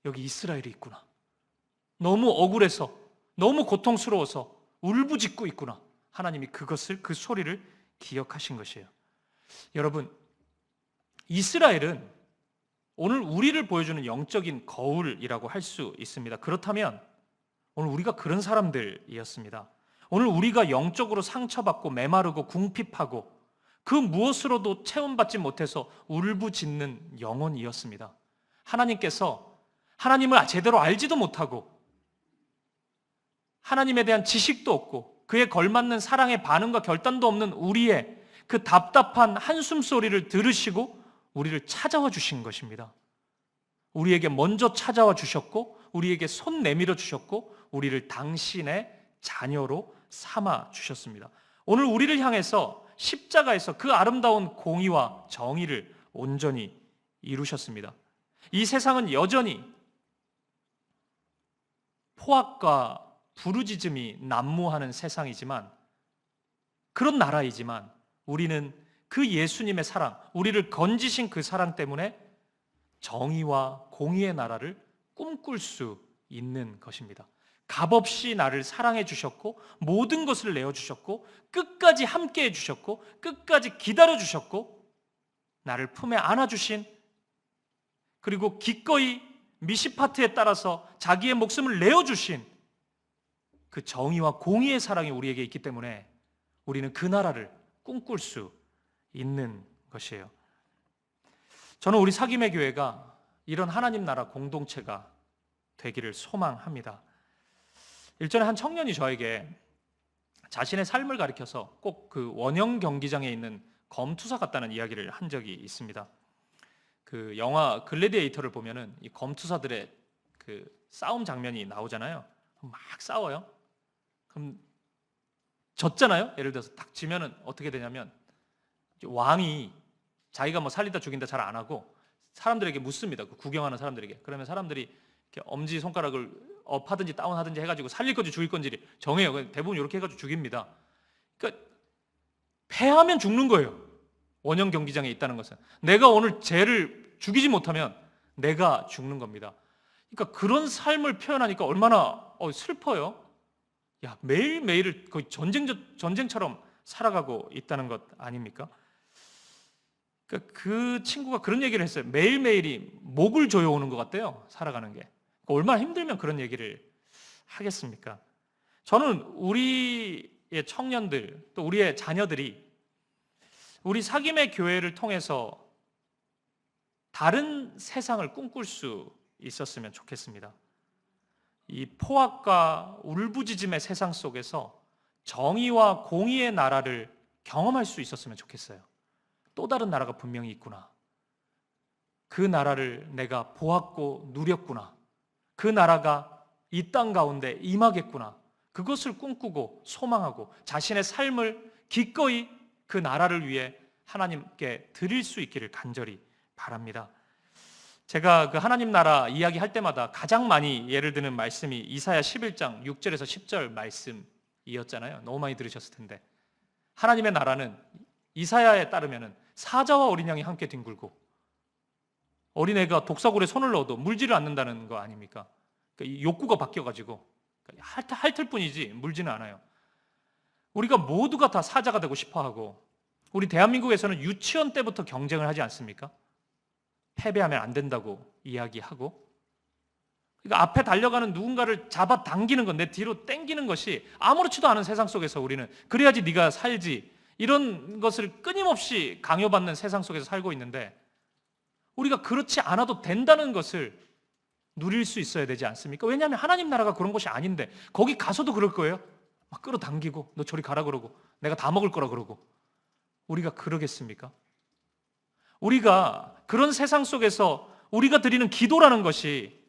여기 이스라엘이 있구나. 너무 억울해서, 너무 고통스러워서 울부짖고 있구나. 하나님이 그것을, 그 소리를 기억하신 것이에요. 여러분, 이스라엘은 오늘 우리를 보여주는 영적인 거울이라고 할 수 있습니다. 그렇다면 오늘 우리가 그런 사람들이었습니다. 오늘 우리가 영적으로 상처받고 메마르고 궁핍하고 그 무엇으로도 체험받지 못해서 울부짖는 영혼이었습니다. 하나님께서 하나님을 제대로 알지도 못하고 하나님에 대한 지식도 없고 그에 걸맞는 사랑의 반응과 결단도 없는 우리의 그 답답한 한숨 소리를 들으시고 우리를 찾아와 주신 것입니다. 우리에게 먼저 찾아와 주셨고 우리에게 손 내밀어 주셨고 우리를 당신의 자녀로 삼아 주셨습니다. 오늘 우리를 향해서 십자가에서 그 아름다운 공의와 정의를 온전히 이루셨습니다. 이 세상은 여전히 포악과 부르짖음이 난무하는 세상이지만, 그런 나라이지만 우리는 그 예수님의 사랑, 우리를 건지신 그 사랑 때문에 정의와 공의의 나라를 꿈꿀 수 있는 것입니다. 값없이 나를 사랑해 주셨고 모든 것을 내어주셨고 끝까지 함께해 주셨고 끝까지 기다려 주셨고 나를 품에 안아주신, 그리고 기꺼이 미시파트에 따라서 자기의 목숨을 내어주신 그 정의와 공의의 사랑이 우리에게 있기 때문에 우리는 그 나라를 꿈꿀 수 있는 것이에요. 저는 우리 사김의 교회가 이런 하나님 나라 공동체가 되기를 소망합니다. 일전에 한 청년이 저에게 자신의 삶을 가리켜서 꼭 그 원형 경기장에 있는 검투사 같다는 이야기를 한 적이 있습니다. 그 영화 글래디에이터를 보면은 이 검투사들의 그 싸움 장면이 나오잖아요. 막 싸워요. 그럼 졌잖아요. 예를 들어서 딱 지면은 어떻게 되냐면 왕이 자기가 뭐 살리다 죽인다 잘 안 하고 사람들에게 묻습니다. 그 구경하는 사람들에게. 그러면 사람들이 이렇게 엄지 손가락을 업하든지 다운하든지 해가지고 살릴 건지 죽일 건지 정해요. 대부분 이렇게 해가지고 죽입니다. 그러니까 패하면 죽는 거예요. 원형 경기장에 있다는 것은 내가 오늘 쟤를 죽이지 못하면 내가 죽는 겁니다. 그러니까 그런 삶을 표현하니까 얼마나 슬퍼요. 야, 매일매일을 거의 전쟁처럼 살아가고 있다는 것 아닙니까? 그러니까 그 친구가 그런 얘기를 했어요. 매일매일이 목을 조여오는 것 같대요. 살아가는 게. 그러니까 얼마나 힘들면 그런 얘기를 하겠습니까? 저는 우리의 청년들 또 우리의 자녀들이 우리 사김의 교회를 통해서 다른 세상을 꿈꿀 수 있었으면 좋겠습니다. 이 포악과 울부짖음의 세상 속에서 정의와 공의의 나라를 경험할 수 있었으면 좋겠어요. 또 다른 나라가 분명히 있구나. 그 나라를 내가 보았고 누렸구나. 그 나라가 이 땅 가운데 임하겠구나. 그것을 꿈꾸고 소망하고 자신의 삶을 기꺼이 그 나라를 위해 하나님께 드릴 수 있기를 간절히 바랍니다. 제가 그 하나님 나라 이야기할 때마다 가장 많이 예를 드는 말씀이 이사야 11장 6절에서 10절 말씀이었잖아요. 너무 많이 들으셨을 텐데, 하나님의 나라는 이사야에 따르면 사자와 어린 양이 함께 뒹굴고 어린애가 독사굴에 손을 넣어도 물지를 않는다는 거 아닙니까? 그러니까 이 욕구가 바뀌어가지고 핥을 뿐이지 물지는 않아요. 우리가 모두가 다 사자가 되고 싶어하고, 우리 대한민국에서는 유치원 때부터 경쟁을 하지 않습니까? 패배하면 안 된다고 이야기하고, 그러니까 앞에 달려가는 누군가를 잡아당기는 것, 내 뒤로 땡기는 것이 아무렇지도 않은 세상 속에서 우리는 그래야지 네가 살지, 이런 것을 끊임없이 강요받는 세상 속에서 살고 있는데, 우리가 그렇지 않아도 된다는 것을 누릴 수 있어야 되지 않습니까? 왜냐하면 하나님 나라가 그런 것이 아닌데, 거기 가서도 그럴 거예요. 막 끌어당기고 너 저리 가라 그러고 내가 다 먹을 거라 그러고. 우리가 그러겠습니까? 우리가 그런 세상 속에서 우리가 드리는 기도라는 것이,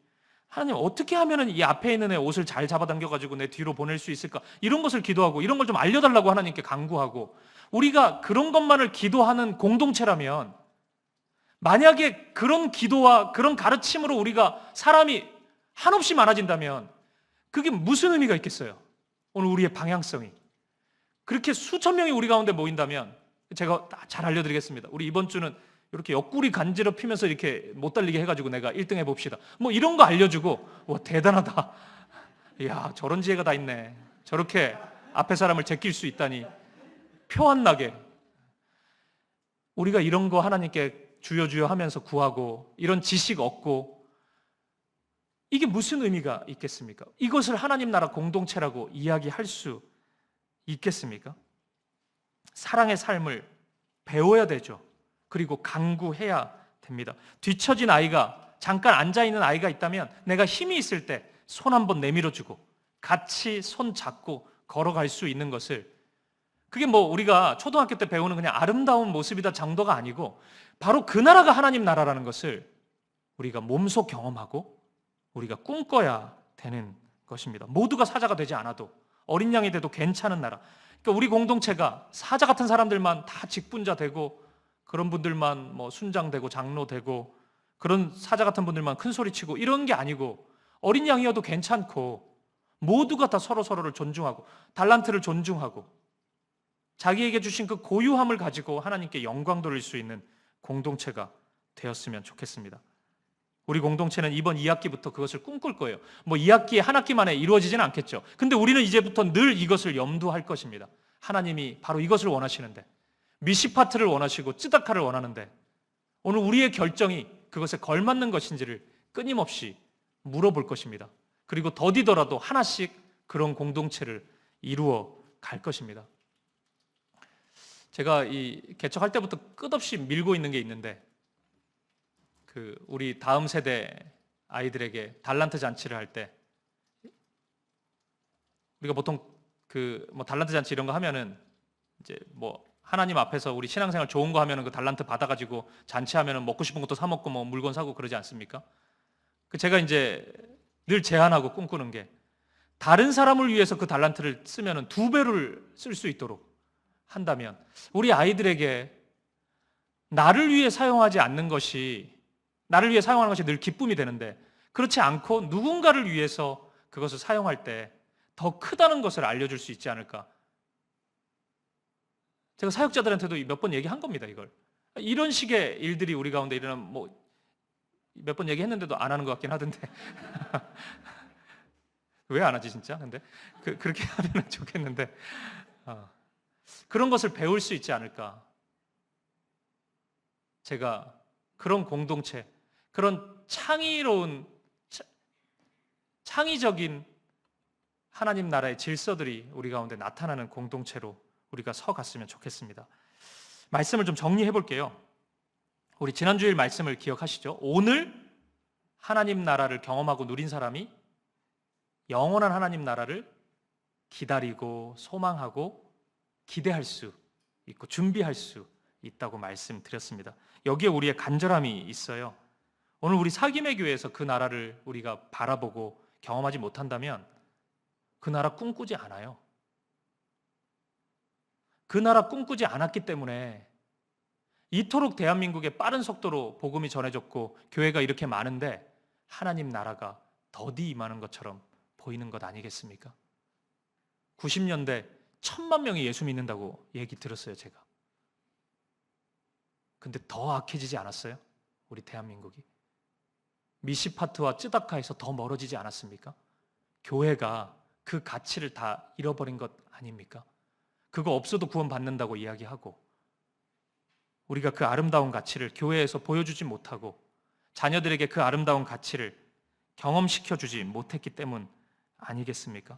하나님 어떻게 하면 이 앞에 있는 애 옷을 잘 잡아당겨가지고 내 뒤로 보낼 수 있을까, 이런 것을 기도하고 이런 걸 좀 알려달라고 하나님께 간구하고, 우리가 그런 것만을 기도하는 공동체라면, 만약에 그런 기도와 그런 가르침으로 우리가 사람이 한없이 많아진다면 그게 무슨 의미가 있겠어요? 오늘 우리의 방향성이 그렇게 수천 명이 우리 가운데 모인다면, 제가 잘 알려드리겠습니다. 우리 이번 주는 이렇게 옆구리 간지럽히면서 이렇게 못 달리게 해가지고 내가 1등 해봅시다, 뭐 이런 거 알려주고, 와 대단하다, 이야 저런 지혜가 다 있네, 저렇게 앞에 사람을 제낄 수 있다니, 표 안 나게 우리가 이런 거 하나님께 주여 주여 하면서 구하고 이런 지식 얻고, 이게 무슨 의미가 있겠습니까? 이것을 하나님 나라 공동체라고 이야기할 수 있겠습니까? 사랑의 삶을 배워야 되죠. 그리고 강구해야 됩니다. 뒤처진 아이가, 잠깐 앉아있는 아이가 있다면 내가 힘이 있을 때 손 한번 내밀어주고 같이 손 잡고 걸어갈 수 있는 것을, 그게 뭐 우리가 초등학교 때 배우는 그냥 아름다운 모습이다 정도가 아니고, 바로 그 나라가 하나님 나라라는 것을 우리가 몸소 경험하고 우리가 꿈꿔야 되는 것입니다. 모두가 사자가 되지 않아도, 어린 양이 돼도 괜찮은 나라. 그러니까 우리 공동체가 사자 같은 사람들만 다 직분자 되고, 그런 분들만 뭐 순장 되고 장로 되고, 그런 사자 같은 분들만 큰 소리 치고 이런 게 아니고, 어린 양이어도 괜찮고 모두가 다 서로를 존중하고 달란트를 존중하고 자기에게 주신 그 고유함을 가지고 하나님께 영광 돌릴 수 있는 공동체가 되었으면 좋겠습니다. 우리 공동체는 이번 2학기부터 그것을 꿈꿀 거예요. 뭐 2학기에 한 학기 만에 이루어지지는 않겠죠. 근데 우리는 이제부터 늘 이것을 염두할 것입니다. 하나님이 바로 이것을 원하시는데, 미시파트를 원하시고 쯔다카를 원하는데, 오늘 우리의 결정이 그것에 걸맞는 것인지를 끊임없이 물어볼 것입니다. 그리고 더디더라도 하나씩 그런 공동체를 이루어 갈 것입니다. 제가 이 개척할 때부터 끝없이 밀고 있는 게 있는데, 그 우리 다음 세대 아이들에게 달란트 잔치를 할 때, 우리가 보통 그 뭐 달란트 잔치 이런 거 하면은 이제 뭐 하나님 앞에서 우리 신앙생활 좋은 거 하면은 그 달란트 받아가지고 잔치하면은 먹고 싶은 것도 사 먹고 뭐 물건 사고 그러지 않습니까? 그 제가 이제 늘 제안하고 꿈꾸는 게, 다른 사람을 위해서 그 달란트를 쓰면은 2배를 쓸 수 있도록 한다면, 우리 아이들에게 나를 위해 사용하지 않는 것이, 나를 위해 사용하는 것이 늘 기쁨이 되는데, 그렇지 않고 누군가를 위해서 그것을 사용할 때 더 크다는 것을 알려줄 수 있지 않을까. 제가 사역자들한테도 몇 번 얘기한 겁니다. 이걸, 이런 식의 일들이 우리 가운데 일어나면, 뭐 몇 번 얘기했는데도 안 하는 것 같긴 하던데 왜 안 하지 진짜? 근데 그렇게 하면 좋겠는데, 그런 것을 배울 수 있지 않을까. 제가 그런 공동체, 그런 창의적인 하나님 나라의 질서들이 우리 가운데 나타나는 공동체로 우리가 서갔으면 좋겠습니다. 말씀을 좀 정리해 볼게요. 우리 지난주일 말씀을 기억하시죠? 오늘 하나님 나라를 경험하고 누린 사람이 영원한 하나님 나라를 기다리고 소망하고 기대할 수 있고 준비할 수 있다고 말씀드렸습니다. 여기에 우리의 간절함이 있어요. 오늘 우리 사김의 교회에서 그 나라를 우리가 바라보고 경험하지 못한다면 그 나라 꿈꾸지 않아요. 그 나라 꿈꾸지 않았기 때문에 이토록 대한민국에 빠른 속도로 복음이 전해졌고 교회가 이렇게 많은데 하나님 나라가 더디 임하는 것처럼 보이는 것 아니겠습니까? 90년대 1,000만 명이 예수 믿는다고 얘기 들었어요, 제가. 근데 더 악해지지 않았어요? 우리 대한민국이. 미시파트와 쯔다카에서 더 멀어지지 않았습니까? 교회가 그 가치를 다 잃어버린 것 아닙니까? 그거 없어도 구원받는다고 이야기하고 우리가 그 아름다운 가치를 교회에서 보여주지 못하고 자녀들에게 그 아름다운 가치를 경험시켜주지 못했기 때문 아니겠습니까?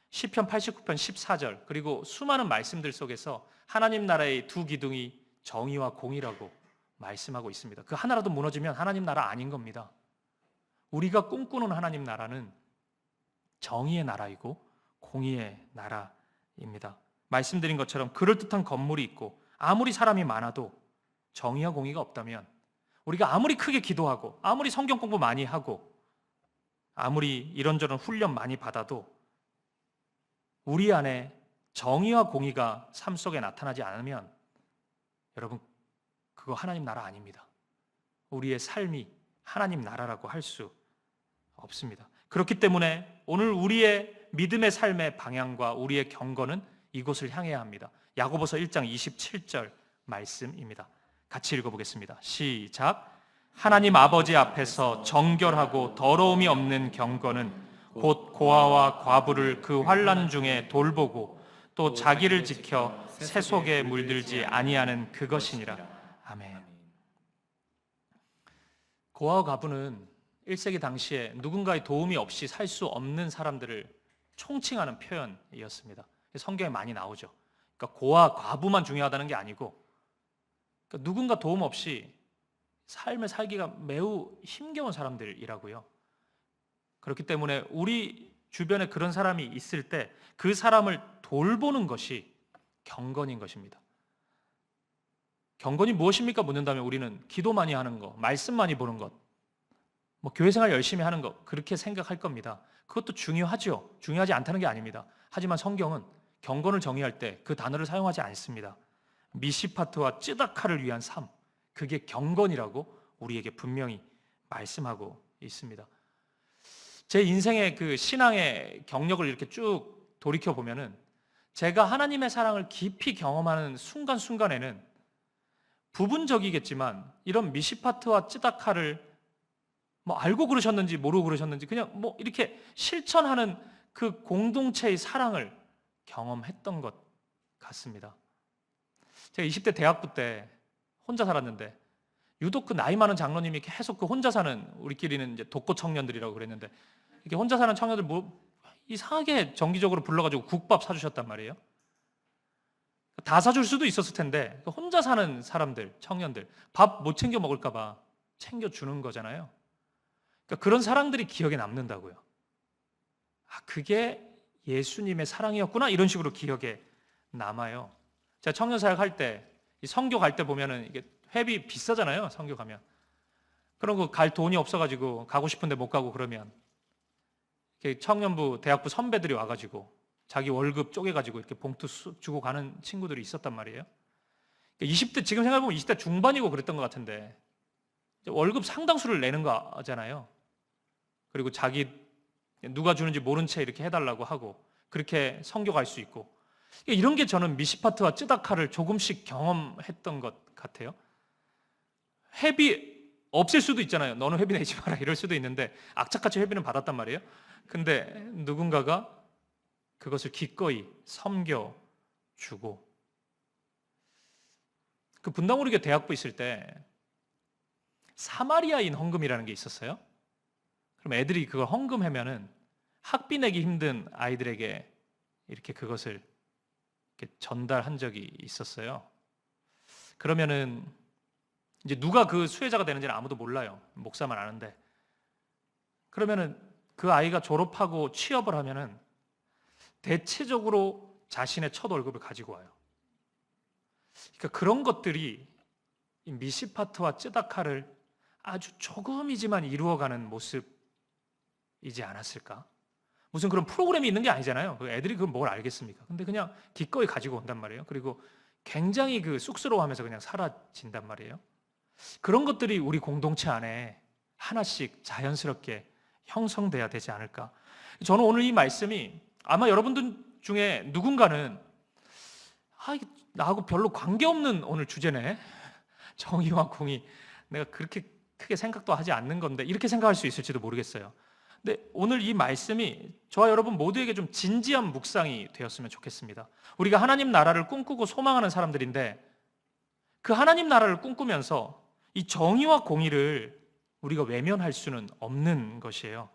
시편 89편 14절 그리고 수많은 말씀들 속에서 하나님 나라의 두 기둥이 정의와 공의라고 말씀하고 있습니다. 그 하나라도 무너지면 하나님 나라 아닌 겁니다. 우리가 꿈꾸는 하나님 나라는 정의의 나라이고 공의의 나라입니다. 말씀드린 것처럼 그럴듯한 건물이 있고 아무리 사람이 많아도 정의와 공의가 없다면 우리가 아무리 크게 기도하고 아무리 성경 공부 많이 하고 아무리 이런저런 훈련 많이 받아도 우리 안에 정의와 공의가 삶 속에 나타나지 않으면 여러분 그거 하나님 나라 아닙니다. 우리의 삶이 하나님 나라라고 할 수 없습니다. 그렇기 때문에 오늘 우리의 믿음의 삶의 방향과 우리의 경건은 이곳을 향해야 합니다. 야고보서 1장 27절 말씀입니다. 같이 읽어보겠습니다. 시작. 하나님 아버지 앞에서 정결하고 더러움이 없는 경건은 곧 고아와 과부를 그 환난 중에 돌보고 또 자기를 지켜 새 속에 물들지 아니하는 그것이니라. 아멘. 고아와 과부는 1세기 당시에 누군가의 도움이 없이 살 수 없는 사람들을 총칭하는 표현이었습니다. 성경에 많이 나오죠. 그러니까 고아, 과부만 중요하다는 게 아니고 그러니까 누군가 도움 없이 삶을 살기가 매우 힘겨운 사람들이라고요. 그렇기 때문에 우리 주변에 그런 사람이 있을 때 그 사람을 돌보는 것이 경건인 것입니다. 경건이 무엇입니까? 묻는다면 우리는 기도 많이 하는 것, 말씀 많이 보는 것, 뭐 교회 생활 열심히 하는 것 그렇게 생각할 겁니다. 그것도 중요하죠. 중요하지 않다는 게 아닙니다. 하지만 성경은 경건을 정의할 때 그 단어를 사용하지 않습니다. 미시파트와 쯔다카를 위한 삶, 그게 경건이라고 우리에게 분명히 말씀하고 있습니다. 제 인생의 그 신앙의 경력을 이렇게 쭉 돌이켜 보면은 제가 하나님의 사랑을 깊이 경험하는 순간순간에는 부분적이겠지만 이런 미시파트와 쯔다카를 뭐 알고 그러셨는지 모르고 그러셨는지 그냥 뭐 이렇게 실천하는 그 공동체의 사랑을 경험했던 것 같습니다. 제가 20대 대학부 때 혼자 살았는데 유독 그 나이 많은 장로님이 계속 그 혼자 사는 우리끼리는 이제 독거 청년들이라고 그랬는데 이렇게 혼자 사는 청년들 뭐 이상하게 정기적으로 불러가지고 국밥 사주셨단 말이에요. 다 사줄 수도 있었을 텐데 혼자 사는 사람들, 청년들 밥 못 챙겨 먹을까 봐 챙겨주는 거잖아요. 그러니까 그런 사랑들이 기억에 남는다고요. 아, 그게 예수님의 사랑이었구나 이런 식으로 기억에 남아요. 제가 청년 사역할 때 선교 갈 때 보면은 이게 회비 비싸잖아요. 선교 가면. 그런 거 갈 돈이 없어가지고 가고 싶은데 못 가고 그러면 이렇게 청년부, 대학부 선배들이 와가지고 자기 월급 쪼개가지고 이렇게 봉투 주고 가는 친구들이 있었단 말이에요. 20대 지금 생각해보면 20대 중반이고 그랬던 것 같은데 월급 상당수를 내는 거잖아요. 그리고 자기 누가 주는지 모른 채 이렇게 해달라고 하고 그렇게 선교 갈 수 있고 이런 게 저는 미시파트와 쯔다카를 조금씩 경험했던 것 같아요. 회비 없을 수도 있잖아요. 너는 회비 내지 마라 이럴 수도 있는데 악착같이 회비는 받았단 말이에요. 근데 누군가가 그것을 기꺼이 섬겨주고 그 분당우리교 대학부 있을 때 사마리아인 헌금이라는 게 있었어요. 그럼 애들이 그걸 헌금하면은 학비 내기 힘든 아이들에게 이렇게 그것을 이렇게 전달한 적이 있었어요. 그러면은 이제 누가 그 수혜자가 되는지는 아무도 몰라요. 목사만 아는데. 그러면은 그 아이가 졸업하고 취업을 하면은 대체적으로 자신의 첫 월급을 가지고 와요. 그러니까 그런 것들이 이 미시파트와 쯔다카를 아주 조금이지만 이루어가는 모습이지 않았을까? 무슨 그런 프로그램이 있는 게 아니잖아요. 그 애들이 그걸 뭘 알겠습니까? 근데 그냥 기꺼이 가지고 온단 말이에요. 그리고 굉장히 그 쑥스러워하면서 그냥 사라진단 말이에요. 그런 것들이 우리 공동체 안에 하나씩 자연스럽게 형성돼야 되지 않을까. 저는 오늘 이 말씀이 아마 여러분들 중에 누군가는 이게 나하고 별로 관계없는 오늘 주제네. 정의와 공의. 내가 그렇게 크게 생각도 하지 않는 건데 이렇게 생각할 수 있을지도 모르겠어요. 근데 오늘 이 말씀이 저와 여러분 모두에게 좀 진지한 묵상이 되었으면 좋겠습니다. 우리가 하나님 나라를 꿈꾸고 소망하는 사람들인데 그 하나님 나라를 꿈꾸면서 이 정의와 공의를 우리가 외면할 수는 없는 것이에요.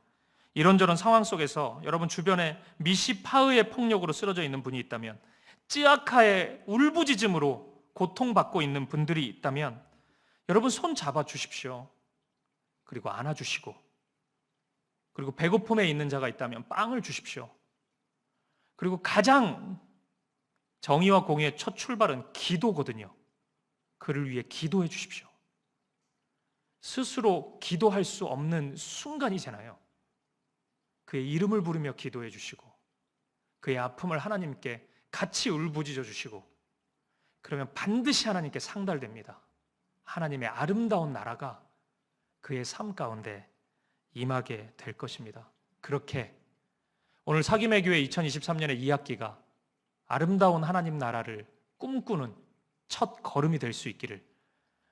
이런저런 상황 속에서 여러분 주변에 미시파의의 폭력으로 쓰러져 있는 분이 있다면, 찌아카의 울부짖음으로 고통받고 있는 분들이 있다면 여러분 손 잡아 주십시오. 그리고 안아주시고, 그리고 배고픔에 있는 자가 있다면 빵을 주십시오. 그리고 가장 정의와 공의의 첫 출발은 기도거든요. 그를 위해 기도해 주십시오. 스스로 기도할 수 없는 순간이잖아요. 그의 이름을 부르며 기도해 주시고 그의 아픔을 하나님께 같이 울부짖어 주시고, 그러면 반드시 하나님께 상달됩니다. 하나님의 아름다운 나라가 그의 삶 가운데 임하게 될 것입니다. 그렇게 오늘 사김의 교회 2023년의 2학기가 아름다운 하나님 나라를 꿈꾸는 첫 걸음이 될 수 있기를,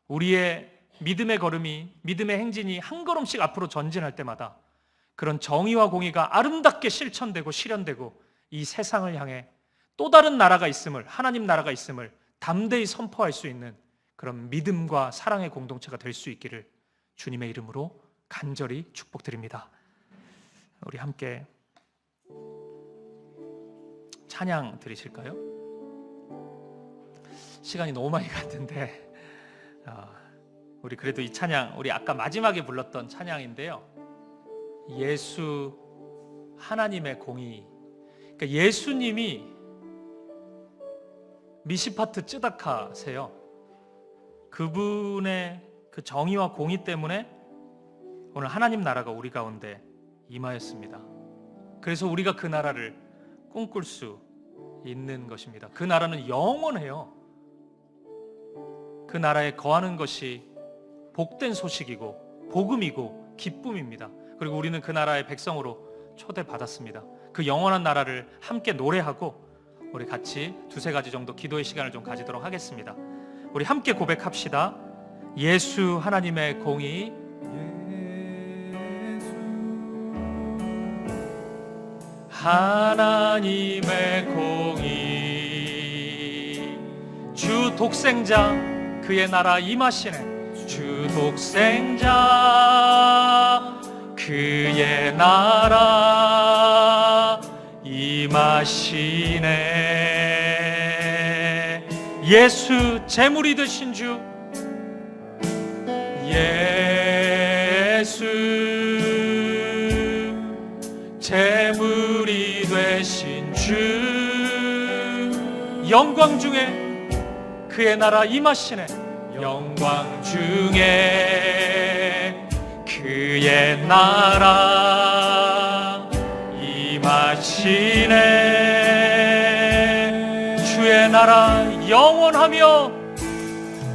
우리의 믿음의 걸음이, 믿음의 행진이 한 걸음씩 앞으로 전진할 때마다 그런 정의와 공의가 아름답게 실천되고 실현되고 이 세상을 향해 또 다른 나라가 있음을, 하나님 나라가 있음을 담대히 선포할 수 있는 그런 믿음과 사랑의 공동체가 될 수 있기를 주님의 이름으로 간절히 축복드립니다. 우리 함께 찬양 드리실까요? 시간이 너무 많이 갔는데 우리 그래도 이 찬양, 우리 아까 마지막에 불렀던 찬양인데요, 예수 하나님의 공의. 그러니까 예수님이 미시파트 쯔다카세요. 그분의 그 정의와 공의 때문에 오늘 하나님 나라가 우리 가운데 임하였습니다. 그래서 우리가 그 나라를 꿈꿀 수 있는 것입니다. 그 나라는 영원해요. 그 나라에 거하는 것이 복된 소식이고 복음이고 기쁨입니다. 그리고 우리는 그 나라의 백성으로 초대받았습니다. 그 영원한 나라를 함께 노래하고 우리 같이 두세 가지 정도 기도의 시간을 좀 가지도록 하겠습니다. 우리 함께 고백합시다. 예수 하나님의 공의, 하나님의 공의, 주 독생자 그의 나라 임하시네. 주 독생자 그의 나라 임하시네. 예수 제물이 되신 주, 예수 제물이 되신 주, 영광 중에 그의 나라 임하시네. 영광 중에 그의 나라 임하시네. 주의 나라 영원하며,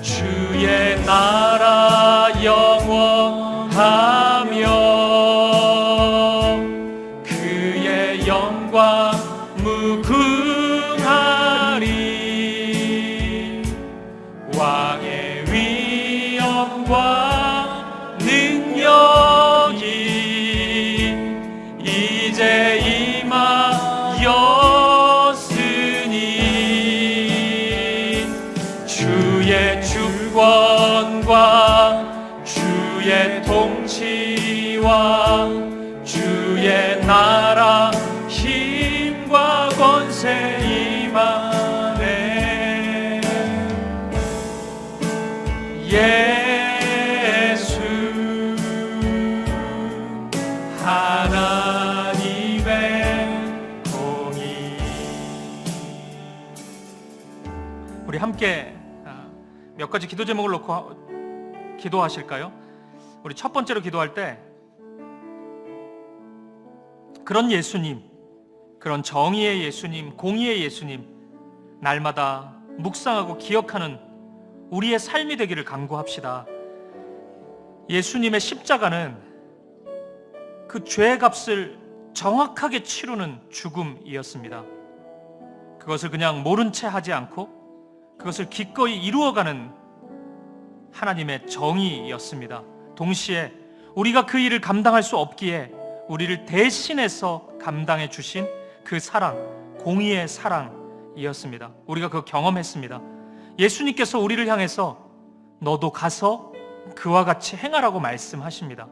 주의 나라 영원하며, 그의 영광 무궁하리. 왕의 위엄과 능력이 이제 임하였으니, 주의 주권과 주의 통치와 주의 나라 힘과 권세 임하네. 예수 하나님의 공의. 우리 함께 몇 가지 기도 제목을 놓고 기도하실까요? 우리 첫 번째로 기도할 때 그런 예수님, 그런 정의의 예수님, 공의의 예수님, 날마다 묵상하고 기억하는 우리의 삶이 되기를 간구합시다. 예수님의 십자가는 그 죄의 값을 정확하게 치르는 죽음이었습니다. 그것을 그냥 모른 채 하지 않고 그것을 기꺼이 이루어가는 하나님의 정의였습니다. 동시에 우리가 그 일을 감당할 수 없기에 우리를 대신해서 감당해 주신 그 사랑, 공의의 사랑이었습니다. 우리가 그거 경험했습니다. 예수님께서 우리를 향해서 너도 가서 그와 같이 행하라고 말씀하십니다.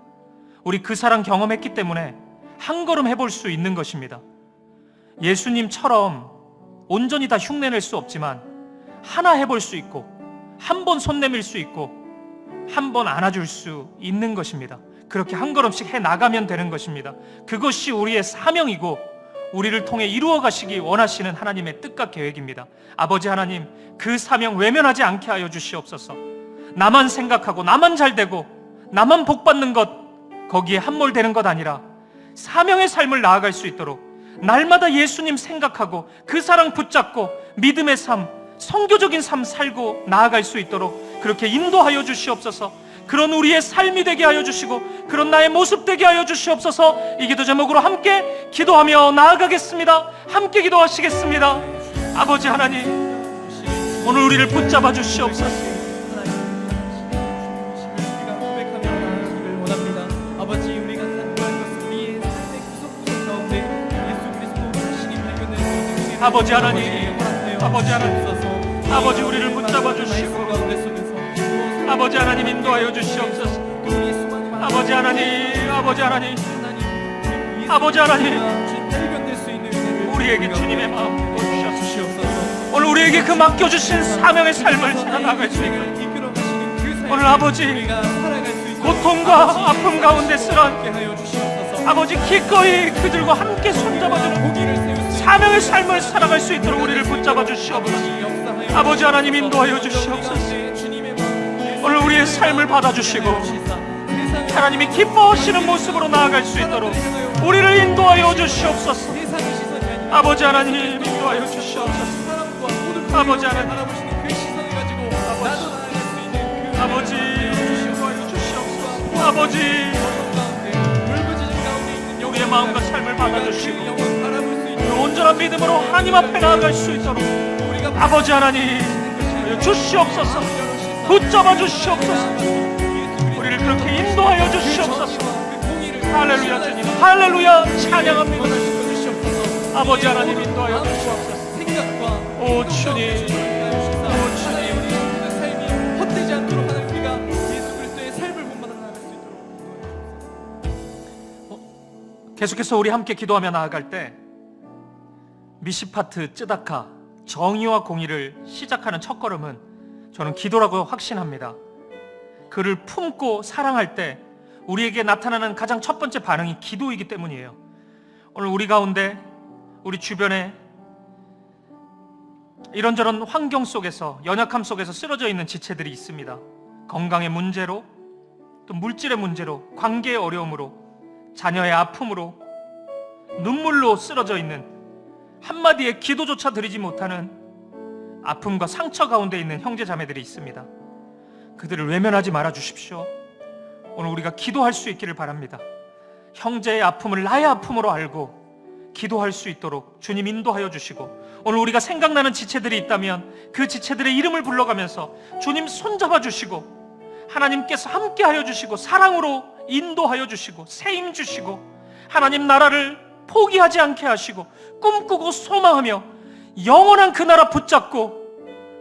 우리 그 사랑 경험했기 때문에 한 걸음 해볼 수 있는 것입니다. 예수님처럼 온전히 다 흉내낼 수 없지만 하나 해볼 수 있고 한 번 손 내밀 수 있고 한 번 안아줄 수 있는 것입니다. 그렇게 한 걸음씩 해나가면 되는 것입니다. 그것이 우리의 사명이고 우리를 통해 이루어 가시기 원하시는 하나님의 뜻과 계획입니다. 아버지 하나님, 그 사명 외면하지 않게 하여 주시옵소서. 나만 생각하고 나만 잘되고 나만 복받는 것, 거기에 함몰되는 것 아니라 사명의 삶을 나아갈 수 있도록 날마다 예수님 생각하고 그 사랑 붙잡고 믿음의 삶, 선교적인 삶 살고 나아갈 수 있도록 그렇게 인도하여 주시옵소서. 그런 우리의 삶이 되게 하여 주시고 그런 나의 모습 되게 하여 주시옵소서. 이 기도 제목으로 함께 기도하며 나아가겠습니다. 함께 기도하시겠습니다. 아버지 하나님, 오늘 우리를 붙잡아 주시옵소서. 아버지, 우리가 간구할 것은 우리의 삶의 구석구석 가운데 예수 그리스도 자신이 발견된 아버지 하나님, 아버지 하나님, 아버지 우리를 붙잡아 주시고 아버지 하나님 인도하여 주시옵소서. 아버지 하나님, 아버지 하나님, 아버지 하나님, 우리에게 주님의 마음 부어주시옵소서. 오늘 우리에게 그 맡겨주신 사명의 삶을 살아나갈 수 있도록 오늘 아버지 고통과 아픔 가운데 쓰러진 아버지 기꺼이 그들과 함께 손잡아주는 사명의 삶을 살아갈 수 있도록 우리를 붙잡아 주시옵소서. 아버지 하나님 인도하여 주시옵소서. 오늘 우리의 삶을 받아주시고 하나님이 기뻐하시는 모습으로 나아갈 수 있도록 우리를 인도하여 주시옵소서. 아버지 하나님 인도하여 주시옵소서. 아버지 하나님, 아버지 인도하여 주시옵소서. 아버지 우리의 마음과 삶을 받아주시고 그 온전한 믿음으로 하나님 앞에 나아갈 수 있도록 아버지 하나님 주시옵소서. 붙잡아 주시옵소서. 우리를 그렇게 인도하여 주시옵소서. 할렐루야 주님, 할렐루야 찬양합니다. 아버지 하나님 인도하여 주시옵소서. 오 주님, 오 주님, 우리의 삶이 헛되지 않도록 하는 우리가 예수 그리스도의 삶을 본받아 나아갈 수 있도록. 계속해서 우리 함께 기도하며 나아갈 때 미시파트 쯔다카 정의와 공의를 시작하는 첫걸음은 저는 기도라고 확신합니다. 그를 품고 사랑할 때 우리에게 나타나는 가장 첫 번째 반응이 기도이기 때문이에요. 오늘 우리 가운데 우리 주변에 이런저런 환경 속에서 연약함 속에서 쓰러져 있는 지체들이 있습니다. 건강의 문제로, 또 물질의 문제로, 관계의 어려움으로, 자녀의 아픔으로, 눈물로 쓰러져 있는 한마디의 기도조차 드리지 못하는 아픔과 상처 가운데 있는 형제 자매들이 있습니다. 그들을 외면하지 말아 주십시오. 오늘 우리가 기도할 수 있기를 바랍니다. 형제의 아픔을 나의 아픔으로 알고 기도할 수 있도록 주님 인도하여 주시고, 오늘 우리가 생각나는 지체들이 있다면 그 지체들의 이름을 불러가면서 주님 손잡아 주시고 하나님께서 함께하여 주시고 사랑으로 인도하여 주시고 세임 주시고 하나님 나라를 포기하지 않게 하시고 꿈꾸고 소망하며 영원한 그 나라 붙잡고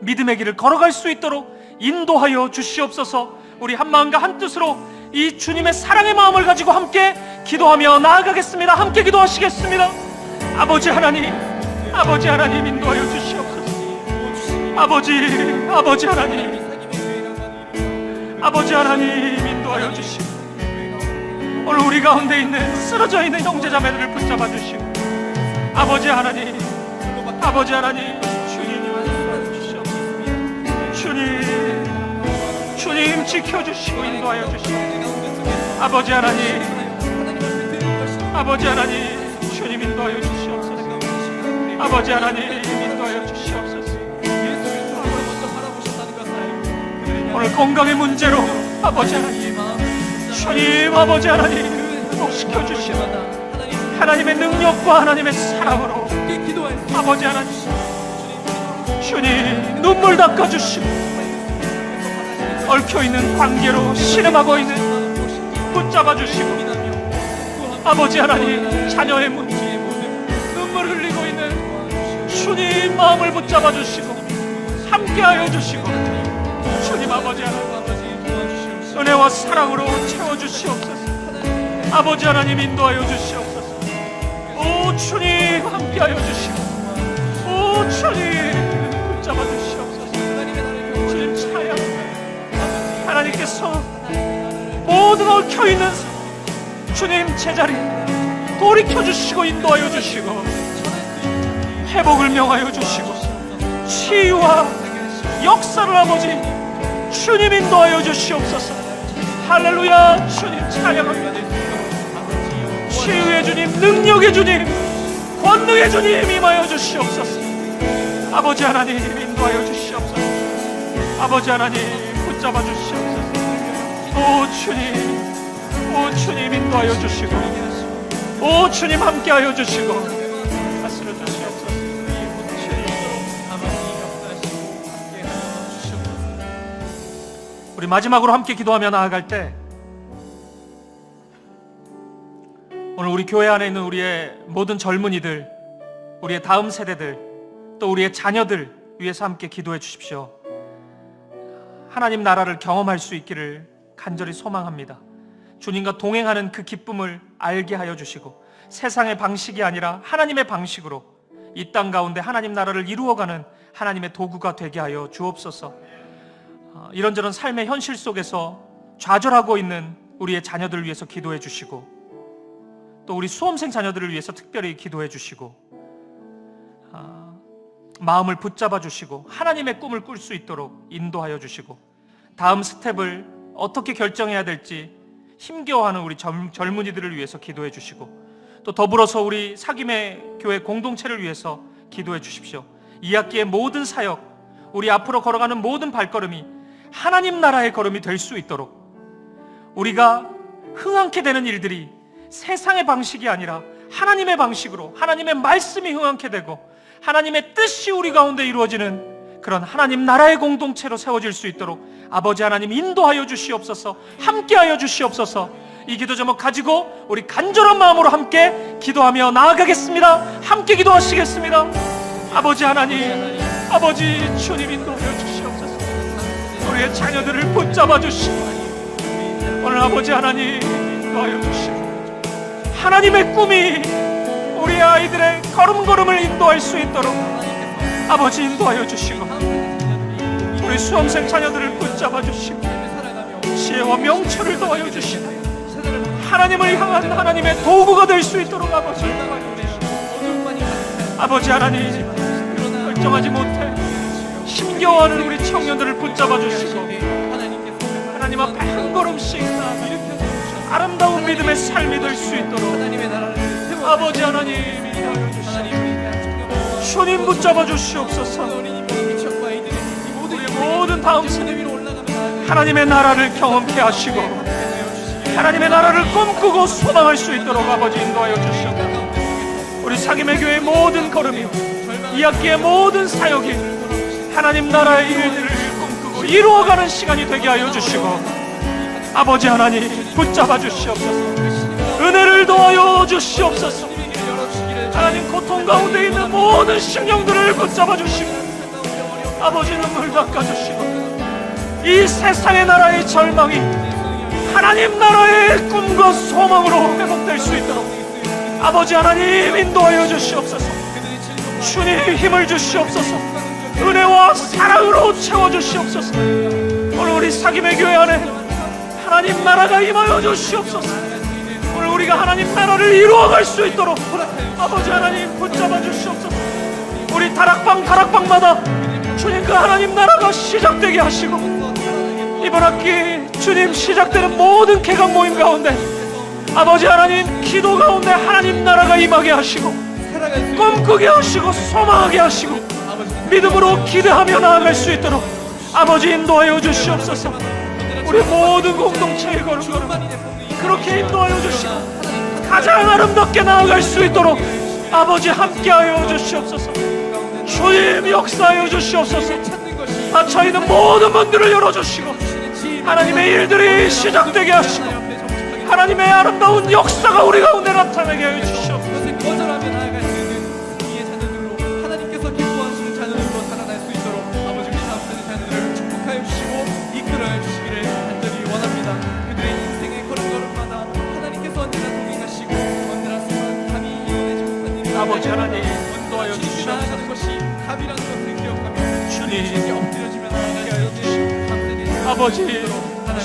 믿음의 길을 걸어갈 수 있도록 인도하여 주시옵소서. 우리 한마음과 한뜻으로 이 주님의 사랑의 마음을 가지고 함께 기도하며 나아가겠습니다. 함께 기도하시겠습니다. 아버지 하나님, 아버지 하나님 인도하여 주시옵소서. 아버지 하나님, 아버지 하나님 인도하여 주시고 오늘 우리 가운데 있는 쓰러져 있는 형제자매들을 붙잡아 주시고 아버지 하나님, 아버지 하나님 주님 인도하여 주시옵소서. 주님 지켜주시고 인도하여 주시고 아버지 하나님, 아버지 하나님 인도하여 주시옵소서. 아버지 하나님 인도하여 주시옵소서. 오늘 건강의 문제로 아버지 하나님, 주님 아버지 하나님 회복시켜 주시고 하나님의 능력과 하나님의 사랑으로 아버지 하나님, 주님 눈물 닦아주시고 얽혀있는 관계로 신음하고 있는 붙잡아주시고 아버지 하나님, 자녀의 문제 눈물 흘리고 있는 주님 마음을 붙잡아주시고 함께하여 주시고 주님 아버지 하나님 은혜와 사랑으로 채워주시옵소서. 아버지 하나님 인도하여 주시옵소서. 오 주님 함께하여 주시고 오 주님 붙잡아 주시옵소서. 주님 차야 하나님께서 모든 얽혀있는 주님 제자리 돌이켜 주시고 인도하여 주시고 회복을 명하여 주시고 치유와 역사를 아버지 주님 인도하여 주시옵소서. 할렐루야. 주님 찬양합니다. 치유의 주님, 능력의 주님, 권능의 주님 임하여 주시옵소서. 아버지 하나님 인도하여 주시옵소서. 아버지 하나님 붙잡아 주시옵소서. 오 주님, 오 주님 인도하여 주시고 오 주님 함께하여 주시고 다스려 주시옵소서. 우리 마지막으로 함께 기도하며 나아갈 때 오늘 우리 교회 안에 있는 우리의 모든 젊은이들, 우리의 다음 세대들, 또 우리의 자녀들 위해서 함께 기도해 주십시오. 하나님 나라를 경험할 수 있기를 간절히 소망합니다. 주님과 동행하는 그 기쁨을 알게 하여 주시고 세상의 방식이 아니라 하나님의 방식으로 이 땅 가운데 하나님 나라를 이루어가는 하나님의 도구가 되게 하여 주옵소서. 이런저런 삶의 현실 속에서 좌절하고 있는 우리의 자녀들을 위해서 기도해 주시고 또 우리 수험생 자녀들을 위해서 특별히 기도해 주시고 마음을 붙잡아 주시고 하나님의 꿈을 꿀 수 있도록 인도하여 주시고 다음 스텝을 어떻게 결정해야 될지 힘겨워하는 우리 젊은이들을 위해서 기도해 주시고 또 더불어서 우리 사김의 교회 공동체를 위해서 기도해 주십시오. 이 학기의 모든 사역, 우리 앞으로 걸어가는 모든 발걸음이 하나님 나라의 걸음이 될 수 있도록 우리가 흥황케 되는 일들이 세상의 방식이 아니라 하나님의 방식으로 하나님의 말씀이 흥황케 되고 하나님의 뜻이 우리 가운데 이루어지는 그런 하나님 나라의 공동체로 세워질 수 있도록 아버지 하나님 인도하여 주시옵소서. 함께하여 주시옵소서. 이 기도 제목 가지고 우리 간절한 마음으로 함께 기도하며 나아가겠습니다. 함께 기도하시겠습니다. 아버지 하나님, 아버지 주님 인도하여 주시옵소서. 우리의 자녀들을 붙잡아 주시고 오늘 아버지 하나님 인도하여 주시고 하나님의 꿈이 우리 아이들의 걸음걸음을 인도할 수 있도록 아버지 인도하여 주시고 우리 수험생 자녀들을 붙잡아 주시고 지혜와 명철을 더하여 주시고 하나님을 향한 하나님의 도구가 될 수 있도록 아버지 인도하여 주시고 아버지 하나님 결정하지 못해 힘겨워하는 우리 청년들을 붙잡아 주시고 하나님 앞에 한 걸음씩 아름다운 믿음의 삶이 될 수 있도록 아버지 하나님 인도하여 주시고 주님 붙잡아 주시옵소서. 우리 모든 다음 세대 하나님의 나라를 경험케 하시고 하나님의 나라를 꿈꾸고 소망할 수 있도록 아버지 인도하여 주시옵소서. 우리 사김의 교회의 모든 걸음이 이 학기의 모든 사역이 하나님 나라의 일들을 꿈꾸고 이루어가는 시간이 되게 하여 주시고 아버지 하나님 붙잡아 주시옵소서. 은혜를 더하여 주시옵소서. 하나님 고통 가운데 있는 모든 심령들을 붙잡아 주시고 아버지 눈물 닦아 주시고 이 세상의 나라의 절망이 하나님 나라의 꿈과 소망으로 회복될 수 있도록 아버지 하나님 인도하여 주시옵소서. 주님 힘을 주시옵소서. 은혜와 사랑으로 채워주시옵소서. 오늘 우리 사김의 교회 안에 하나님 나라가 임하여 주시옵소서. 오늘 우리가 하나님 나라를 이루어갈 수 있도록 아버지 하나님 붙잡아 주시옵소서. 우리 다락방마다 주님 그 하나님 나라가 시작되게 하시고 이번 학기 주님 시작되는 모든 개강 모임 가운데 아버지 하나님 기도 가운데 하나님 나라가 임하게 하시고 꿈꾸게 하시고 소망하게 하시고 믿음으로 기대하며 나아갈 수 있도록 아버지 인도하여 주시옵소서. 우리 모든 공동체의 걸음걸음 그렇게 인도하여 주시고 가장 아름답게 나아갈 수 있도록 아버지 함께하여 주시옵소서. 주님 역사하여 주시옵소서. 저희는 모든 문들을 열어주시고 하나님의 일들이 시작되게 하시고 하나님의 아름다운 역사가 우리 가운데 나타나게 하여 주시옵소서. 거절하며 나아갈 수 있는 승리의 자녀들로 하나님께서 기뻐하시는 자녀들로 살아날 수 있도록 아버지 우리 사랑하는 자녀들을 축복하여 주시고 이끌어 주시기를 간절히 원합니다. 그들의 인생의 걸음걸음마다 하나님께서 언제나 동행하시고 언제나 감히 이겨내지 못한 아버지 하나님 인도하여 주시옵소서. 나아가는 것이 답이라는 것을 기억하며 주님 주님께 엎드려지며 나아갈 수 있는 감사의 아버지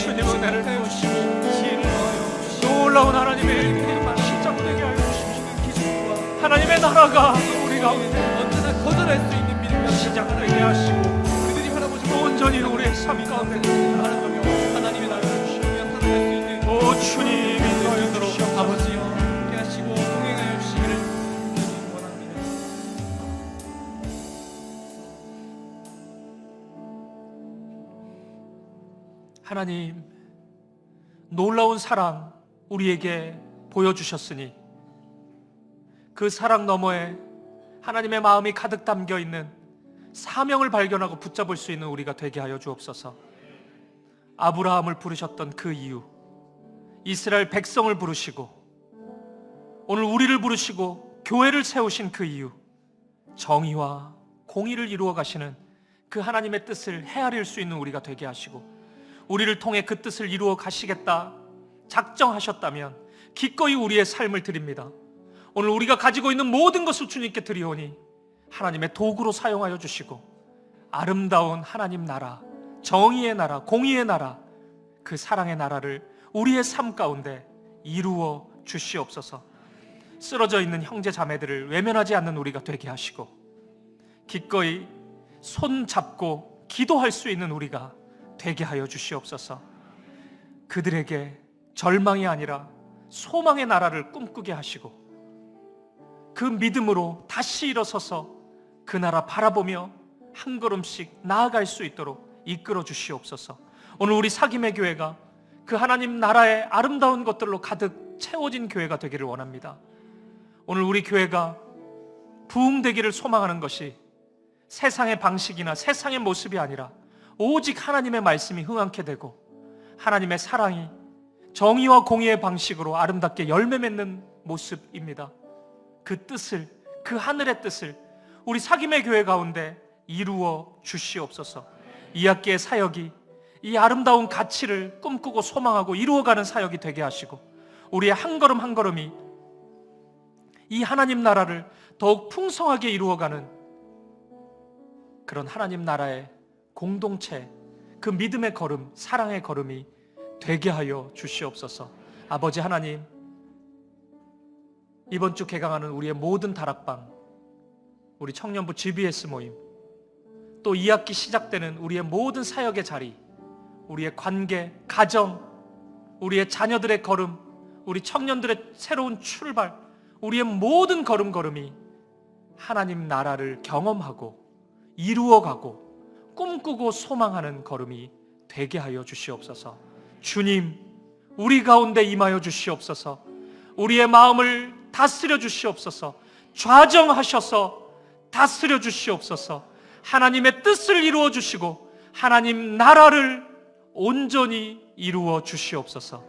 주님 은혜를 주시고 지혜를 넣어요 주시고 놀라운 하나님의 일들이 시작되게 하여 주시옵소서. 하나님의 나라가 우리 가운데 언제나 거절할 수 있는 믿음과 시작되게 하시고 그들이 바라보지 온전히 우리의 삶 가운데 바라보며 하나님의 나라를 주시며 살아갈 수 있는 오 주님 인도하여 주시옵소서. 아버지여 함께 하시고 동행하여 주시기를 원합니다. 하나님 놀라운 사랑 우리에게 보여주셨으니 그 사랑 너머에 하나님의 마음이 가득 담겨 있는 사명을 발견하고 붙잡을 수 있는 우리가 되게 하여 주옵소서. 아브라함을 부르셨던 그 이유, 이스라엘 백성을 부르시고 오늘 우리를 부르시고 교회를 세우신 그 이유, 정의와 공의를 이루어 가시는 그 하나님의 뜻을 헤아릴 수 있는 우리가 되게 하시고 우리를 통해 그 뜻을 이루어 가시겠다 작정하셨다면 기꺼이 우리의 삶을 드립니다. 오늘 우리가 가지고 있는 모든 것을 주님께 드리오니 하나님의 도구로 사용하여 주시고 아름다운 하나님 나라, 정의의 나라, 공의의 나라, 그 사랑의 나라를 우리의 삶 가운데 이루어 주시옵소서. 쓰러져 있는 형제 자매들을 외면하지 않는 우리가 되게 하시고 기꺼이 손 잡고 기도할 수 있는 우리가 되게 하여 주시옵소서. 그들에게 절망이 아니라 소망의 나라를 꿈꾸게 하시고 그 믿음으로 다시 일어서서 그 나라 바라보며 한 걸음씩 나아갈 수 있도록 이끌어 주시옵소서. 오늘 우리 사김의 교회가 그 하나님 나라의 아름다운 것들로 가득 채워진 교회가 되기를 원합니다. 오늘 우리 교회가 부흥되기를 소망하는 것이 세상의 방식이나 세상의 모습이 아니라 오직 하나님의 말씀이 흥황케 되고 하나님의 사랑이 정의와 공의의 방식으로 아름답게 열매 맺는 모습입니다. 그 뜻을, 그 하늘의 뜻을 우리 사김의 교회 가운데 이루어 주시옵소서. 이 학기의 사역이 이 아름다운 가치를 꿈꾸고 소망하고 이루어가는 사역이 되게 하시고 우리의 한 걸음 한 걸음이 이 하나님 나라를 더욱 풍성하게 이루어가는 그런 하나님 나라의 공동체, 그 믿음의 걸음, 사랑의 걸음이 되게 하여 주시옵소서. 아버지 하나님, 이번 주 개강하는 우리의 모든 다락방, 우리 청년부 GBS 모임, 또 2학기 시작되는 우리의 모든 사역의 자리, 우리의 관계, 가정, 우리의 자녀들의 걸음, 우리 청년들의 새로운 출발, 우리의 모든 걸음걸음이 하나님 나라를 경험하고 이루어가고 꿈꾸고 소망하는 걸음이 되게 하여 주시옵소서. 주님, 우리 가운데 임하여 주시옵소서. 우리의 마음을 다스려 주시옵소서. 좌정하셔서 다스려 주시옵소서. 하나님의 뜻을 이루어 주시고 하나님 나라를 온전히 이루어 주시옵소서.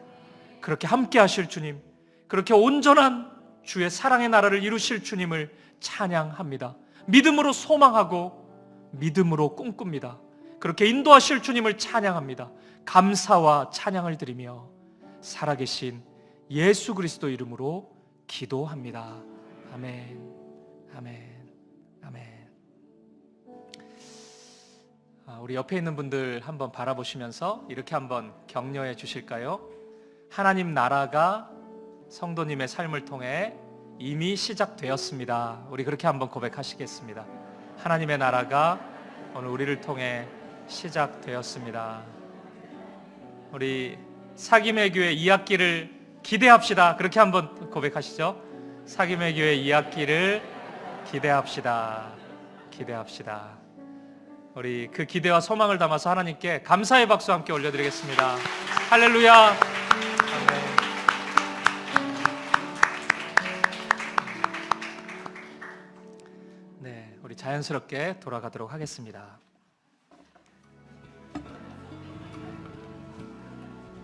그렇게 함께 하실 주님, 그렇게 온전한 주의 사랑의 나라를 이루실 주님을 찬양합니다. 믿음으로 소망하고 믿음으로 꿈꿉니다. 그렇게 인도하실 주님을 찬양합니다. 감사와 찬양을 드리며 살아계신 예수 그리스도 이름으로 기도합니다. 아멘, 아멘, 아멘. 우리 옆에 있는 분들 한번 바라보시면서 이렇게 한번 격려해 주실까요? 하나님 나라가 성도님의 삶을 통해 이미 시작되었습니다. 우리 그렇게 한번 고백하시겠습니다. 하나님의 나라가 오늘 우리를 통해 시작되었습니다. 우리 사김의 교회 2학기를 기대합시다. 그렇게 한번 고백하시죠. 사김의 교회 2학기를 기대합시다. 기대합시다. 우리 그 기대와 소망을 담아서 하나님께 감사의 박수 함께 올려드리겠습니다. 할렐루야. 아멘. 네, 우리 자연스럽게 돌아가도록 하겠습니다.